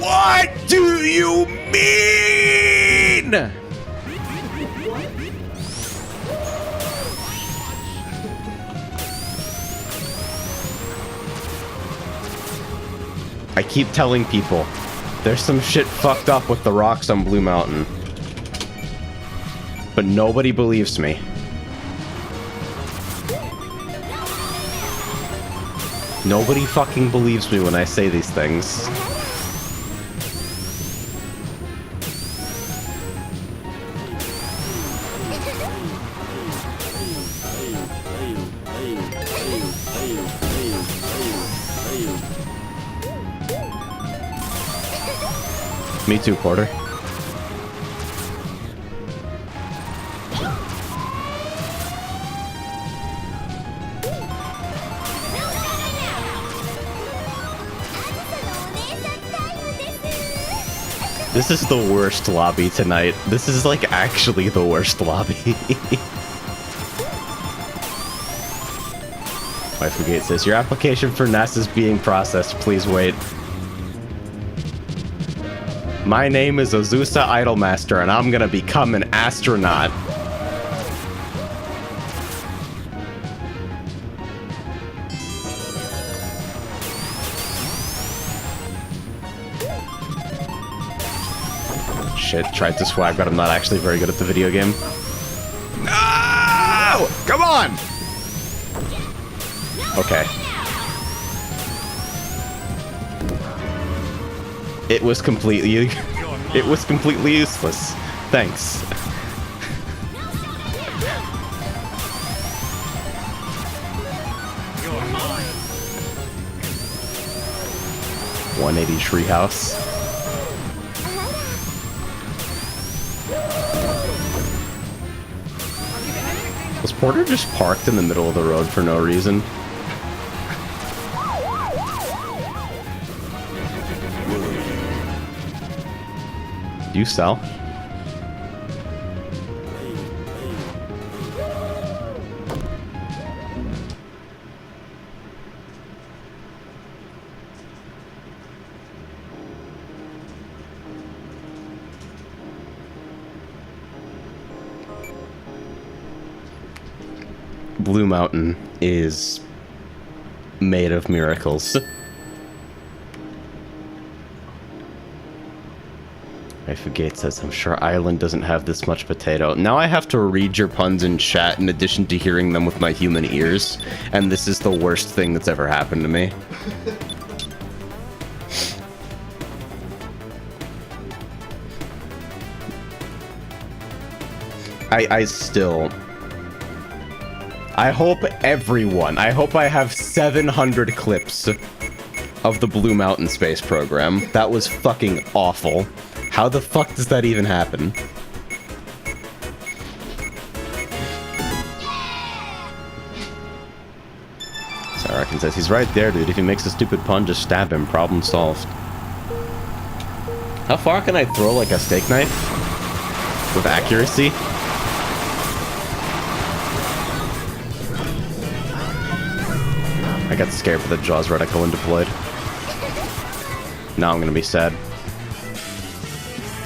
A: What do you mean? I keep telling people, there's some shit fucked up with the rocks on Blue Mountain. But nobody believes me. Nobody fucking believes me when I say these things. Me too, Porter. This is the worst lobby tonight. This is like actually the worst lobby. Wifegate says, your application for NASA is being processed. Please wait. My name is Azusa Idolmaster, and I'm gonna become an astronaut. Shit, tried to swag, but I'm not actually very good at the video game. No! Come on! Okay. It was completely useless. Thanks.
B: You're mine.
A: 180 treehouse. Was Porter just parked in the middle of the road for no reason? Do you sell? Blue Mountain is made of miracles. Wifegate says, I'm sure Ireland doesn't have this much potato. Now I have to read your puns in chat in addition to hearing them with my human ears, and this is the worst thing that's ever happened to me. I hope I hope I have 700 clips of the Blue Mountain space program. That was fucking awful. How the fuck does that even happen? Sarakin says, he's right there, dude. If he makes a stupid pun, just stab him. Problem solved. How far can I throw, like, a steak knife? With accuracy? I got scared for the Jaws reticle when deployed. Now I'm gonna be sad.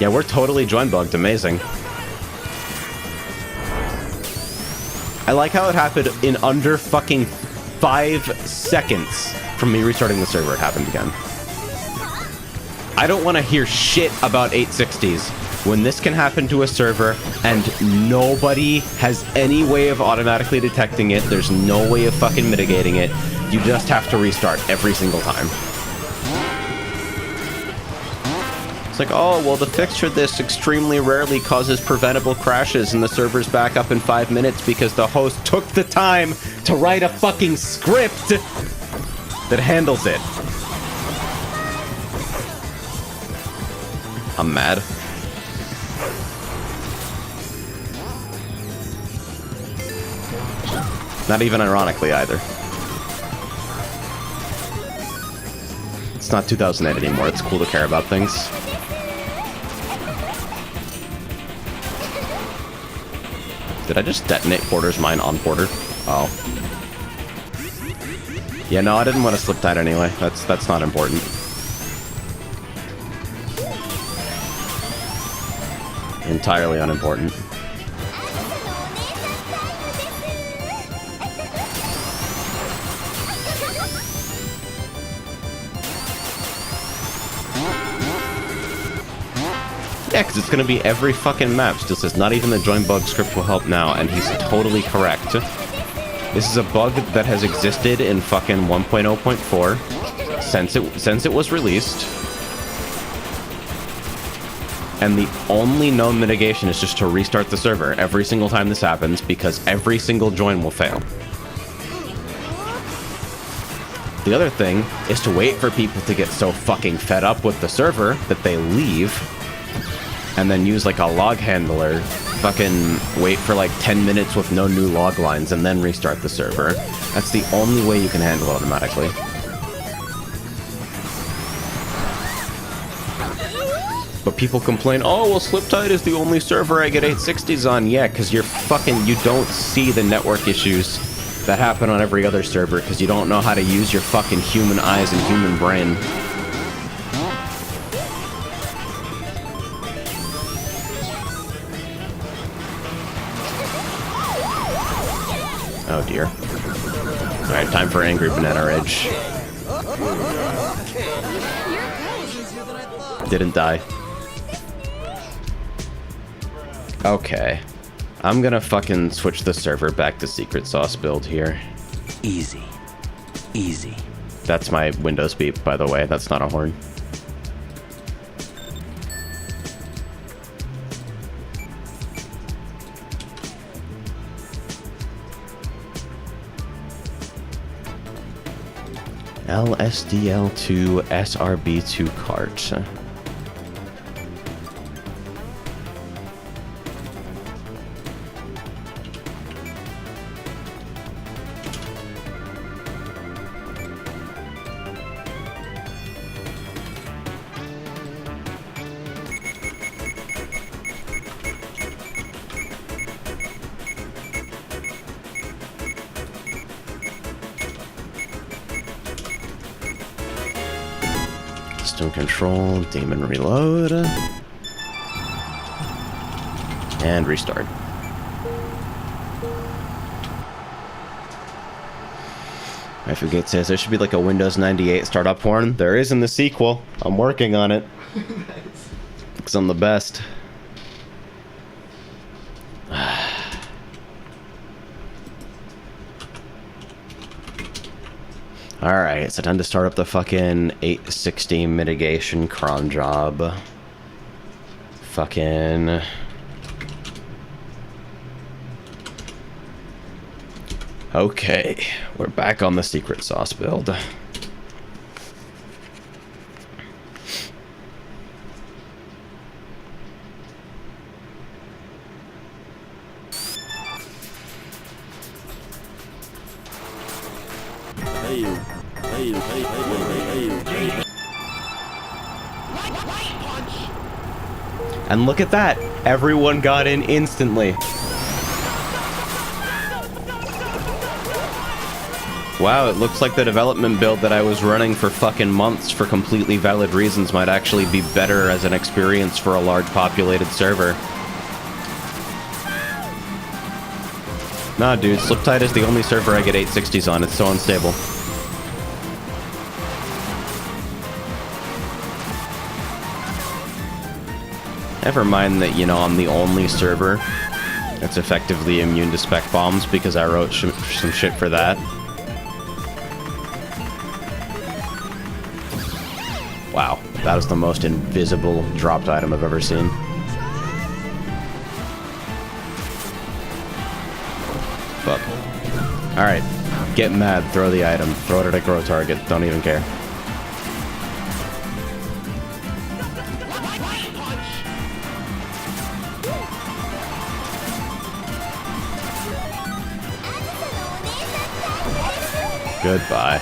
A: Yeah, we're totally join bugged. Amazing. I like how it happened in under fucking 5 seconds from me restarting the server. It happened again. I don't want to hear shit about 860s when this can happen to a server and nobody has any way of automatically detecting it. There's no way of fucking mitigating it. You just have to restart every single time. It's like, oh, well, the fix for this extremely rarely causes preventable crashes and the server's back up in 5 minutes because the host took the time to write a fucking script that handles it. I'm mad. Not even ironically either. It's not 2008 anymore. It's cool to care about things. Did I just detonate Porter's mine on Porter? Oh. Yeah, no, I didn't want to slip that anyway. That's not important. Entirely unimportant. Yeah, because it's going to be every fucking map. Still says, not even the join bug script will help now, and he's totally correct. This is a bug that has existed in fucking 1.0.4 since it was released. And the only known mitigation is just to restart the server every single time this happens, because every single join will fail. The other thing is to wait for people to get so fucking fed up with the server that they leave, and then use like a log handler, fucking wait for like 10 minutes with no new log lines, and then restart the server. That's the only way you can handle it automatically. But people complain, oh, well, Sliptide is the only server I get 860s on. Yeah, because you don't see the network issues That happened on every other server because you don't know how to use your fucking human eyes and human brain. Oh dear. Alright, time for Angry Banana Ridge. Didn't die. Okay. I'm gonna fucking switch the server back to Secret Sauce build here.
B: Easy. Easy.
A: That's my Windows beep, by the way. That's not a horn. LSDL2 SRB2Kart. System control, demon reload, and restart. Gate says there should be like a Windows 98 startup horn. There is in the sequel. I'm working on it. Nice. Because I'm the best. Alright, so time to start up the fucking 860 mitigation cron job. Fucking... Okay, we're back on the Secret Sauce build. And look at that! Everyone got in instantly. Wow, it looks like the development build that I was running for fucking months for completely valid reasons might actually be better as an experience for a large populated server. Nah, dude, Sliptide is the only server I get 860s on. It's so unstable. Never mind that, you know, I'm the only server that's effectively immune to spec bombs because I wrote some shit for that. Wow, that is the most invisible dropped item I've ever seen. Fuck. Alright, get mad, throw the item, throw it at a grow target, don't even care. Goodbye.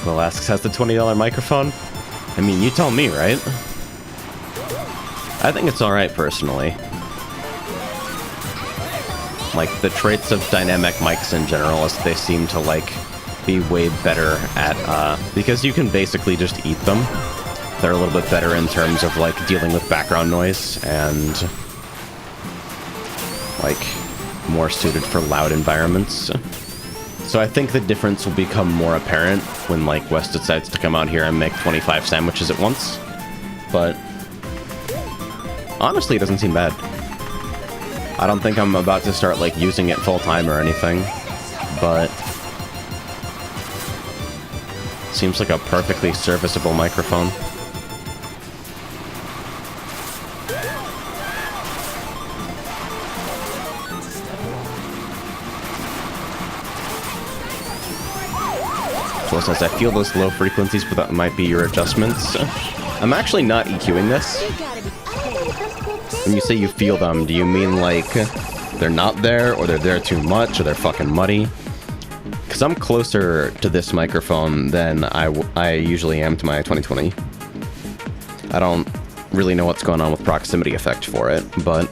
A: Will asks, has the $20 microphone? I mean, you tell me, right? I think it's alright, personally. Like, the traits of dynamic mics in general, is they seem to, like, be way better at, because you can basically just eat them. They're a little bit better in terms of, like, dealing with background noise, and, like, more suited for loud environments. So I think the difference will become more apparent when, like, Wes decides to come out here and make 25 sandwiches at once. But honestly, it doesn't seem bad. I don't think I'm about to start, like, using it full-time or anything, but seems like a perfectly serviceable microphone. Well, since I feel those low frequencies, but that might be your adjustments. I'm actually not EQing this. When you say you feel them, do you mean like they're not there, or they're there too much, or they're fucking muddy? Because I'm closer to this microphone than I usually am to my 2020. I don't really know what's going on with proximity effect for it, but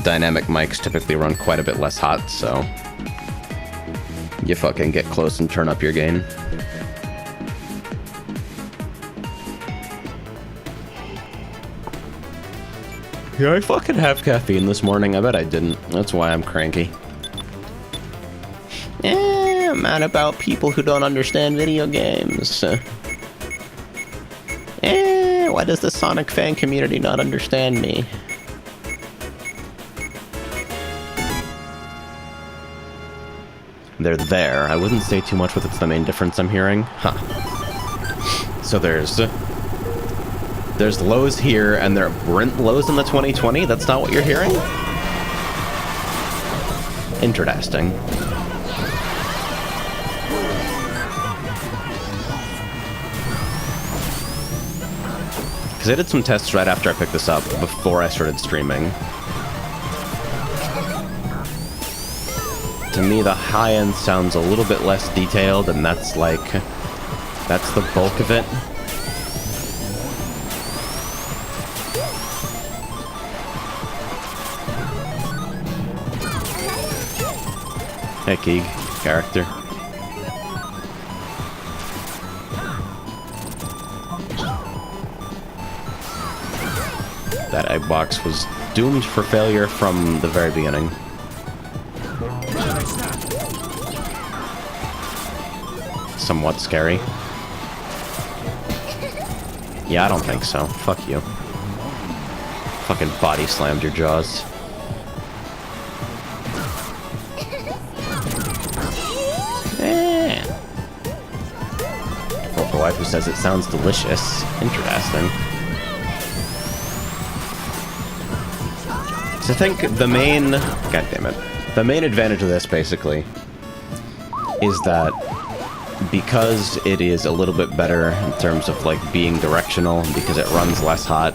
A: dynamic mics typically run quite a bit less hot, so you fucking get close and turn up your gain. Yeah, I fucking have caffeine this morning. I bet I didn't. That's why I'm cranky. I'm mad about people who don't understand video games. Why does the Sonic fan community not understand me? They're there. I wouldn't say too much with it's the main difference I'm hearing. Huh. So there's lows here, and there are Brent lows in the 2020? That's not what you're hearing? Interesting. Because I did some tests right after I picked this up, before I started streaming. To me, the high end sounds a little bit less detailed, and that's like... that's the bulk of it. Hey, Keeg, character. That egg box was doomed for failure from the very beginning. Somewhat scary. Yeah, I don't think so. Fuck you. Fucking body slammed your jaws. The wife who says it sounds delicious. Interesting. So I think the main... God damn it. The main advantage of this, basically, is that because it is a little bit better in terms of, like, being directional, because it runs less hot,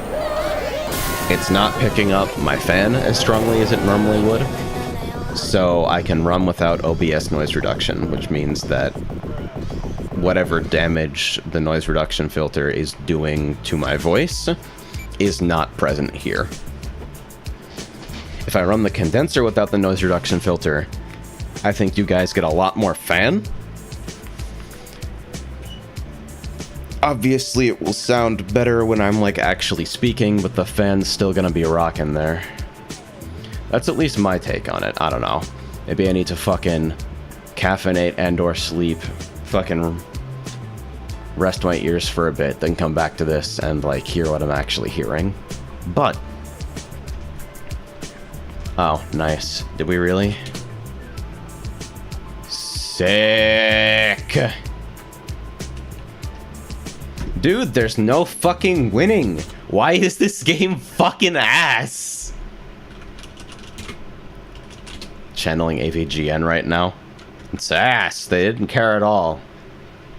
A: it's not picking up my fan as strongly as it normally would. So I can run without OBS noise reduction, which means that whatever damage the noise reduction filter is doing to my voice is not present here. If I run the condenser without the noise reduction filter, I think you guys get a lot more fan. Obviously, it will sound better when I'm, like, actually speaking, but the fan's still gonna be rocking there. That's at least my take on it. I don't know. Maybe I need to fucking caffeinate and or sleep. Fucking rest my ears for a bit, then come back to this and, like, hear what I'm actually hearing. But... oh, nice. Did we really? Sick! Dude, there's no fucking winning! Why is this game fucking ass? Channeling AVGN right now. It's ass. They didn't care at all.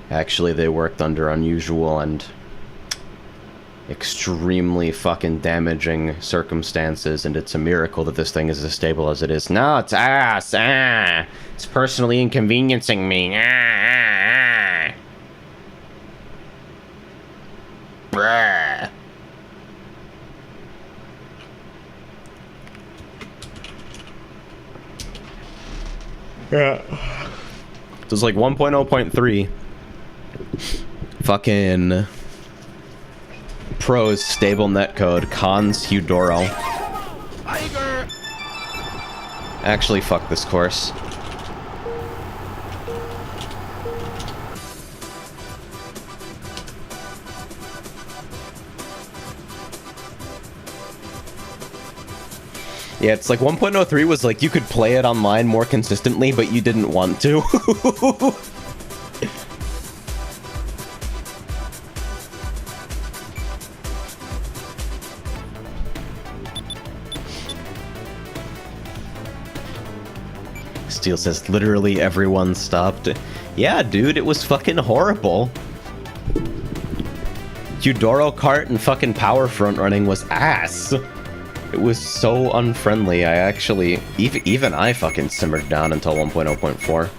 A: Actually, they worked under unusual and extremely fucking damaging circumstances, and it's a miracle that this thing is as stable as it is. No, it's ass. Ah, it's personally inconveniencing me. Ah. Bruh. Yeah. So it's like 1.0.3. Fucking pros stable netcode, cons Eudoro. Actually, fuck this course. Yeah, it's like 1.03 was like you could play it online more consistently, but you didn't want to. Steel says literally everyone stopped. Yeah, dude, it was fucking horrible. Eudoro Kart and fucking Power Front running was ass. It was so unfriendly. I actually, even I fucking simmered down until 1.0.4.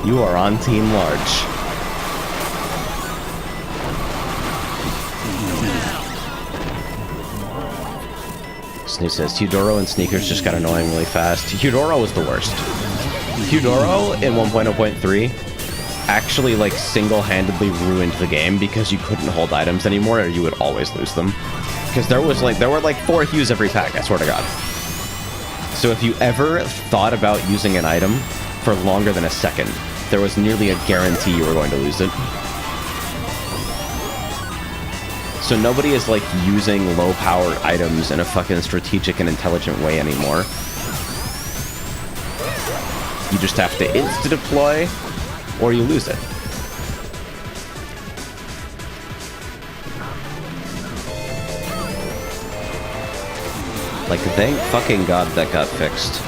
A: You are on Team Large. Snoo says, Eudoro and Sneakers just got annoying really fast. Eudoro was the worst. Eudoro in 1.0.3 actually, like, single-handedly ruined the game because you couldn't hold items anymore or you would always lose them. Because there were like 4 hues every pack, I swear to God. So if you ever thought about using an item for longer than a second, there was nearly a guarantee you were going to lose it. So nobody is, like, using low-powered items in a fucking strategic and intelligent way anymore. You just have to insta-deploy, or you lose it. Like, thank fucking God that got fixed.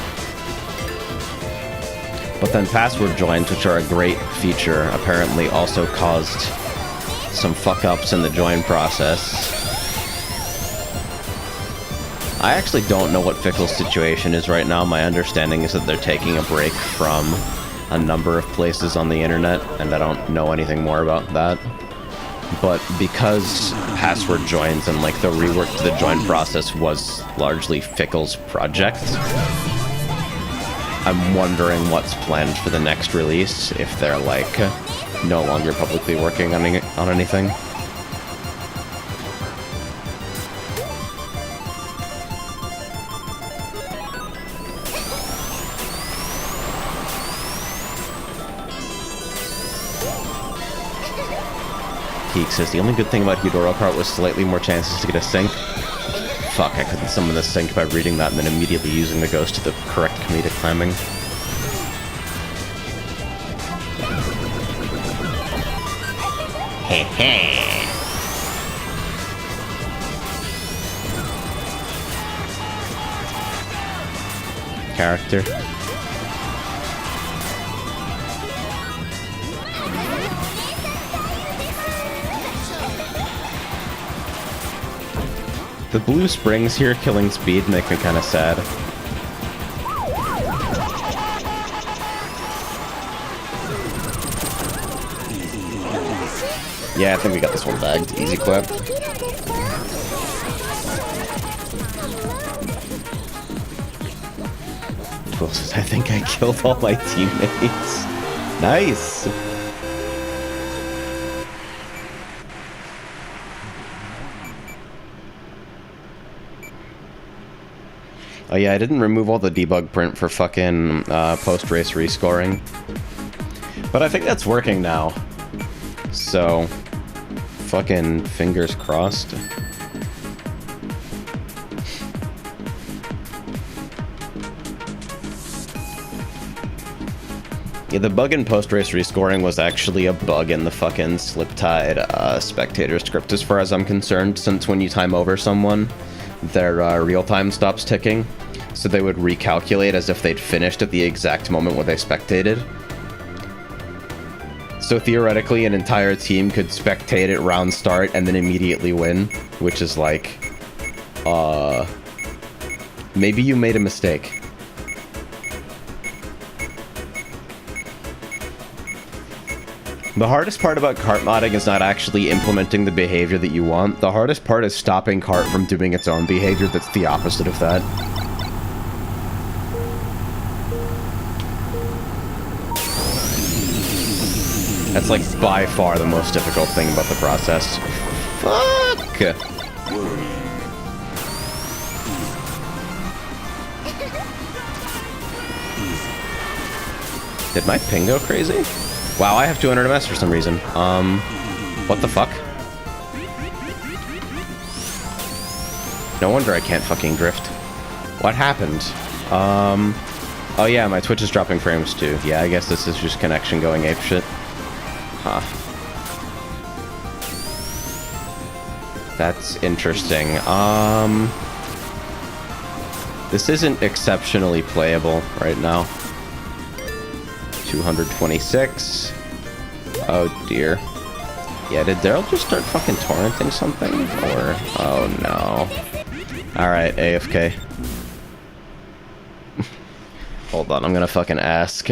A: But then password joins, which are a great feature, apparently also caused some fuck-ups in the join process. I actually don't know what Fickle's situation is right now. My understanding is that they're taking a break from a number of places on the internet, and I don't know anything more about that. But because password joins and, like, the rework to the join process was largely Fickle's project, I'm wondering what's planned for the next release, if they're, like, no longer publicly working on anything. Geek says, the only good thing about SRB2Kart was slightly more chances to get a sync. Fuck, I couldn't summon the sync by reading that and then immediately using the ghost to the correct comedic climbing. Character. The blue springs here killing speed make me kind of sad. Yeah, I think we got this one bagged. Easy clap. I think I killed all my teammates. Nice! Oh yeah, I didn't remove all the debug print for fucking post-race rescoring. But I think that's working now. So, fucking fingers crossed. Yeah, the bug in post-race rescoring was actually a bug in the fucking Sliptide spectator script as far as I'm concerned, since when you time over someone, their real time stops ticking, so they would recalculate as if they'd finished at the exact moment where they spectated. So theoretically, an entire team could spectate at round start and then immediately win, which is like, maybe you made a mistake. The hardest part about kart modding is not actually implementing the behavior that you want. The hardest part is stopping kart from doing its own behavior that's the opposite of that. That's like by far the most difficult thing about the process. Fuck! Did my ping go crazy? Wow, I have 200 MS for some reason. What the fuck? No wonder I can't fucking drift. What happened? Oh yeah, my Twitch is dropping frames too. Yeah, I guess this is just connection going apeshit. Huh. That's interesting. This isn't exceptionally playable right now. 226. Oh dear. Yeah, did Daryl just start fucking torrenting something? Or... oh no. Alright, AFK. Hold on, I'm gonna fucking ask.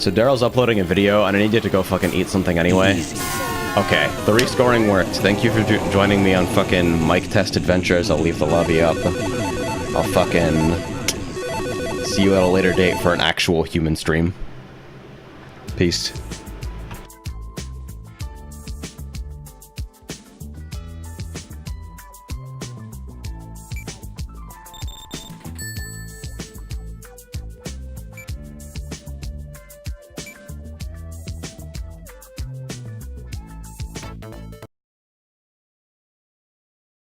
A: So Daryl's uploading a video, and I needed to go fucking eat something anyway.
B: Easy.
A: Okay, the rescoring worked. Thank you for joining me on fucking Mic Test Adventures. I'll leave the lobby up. I'll fucking see you at a later date for an actual human stream. Peace.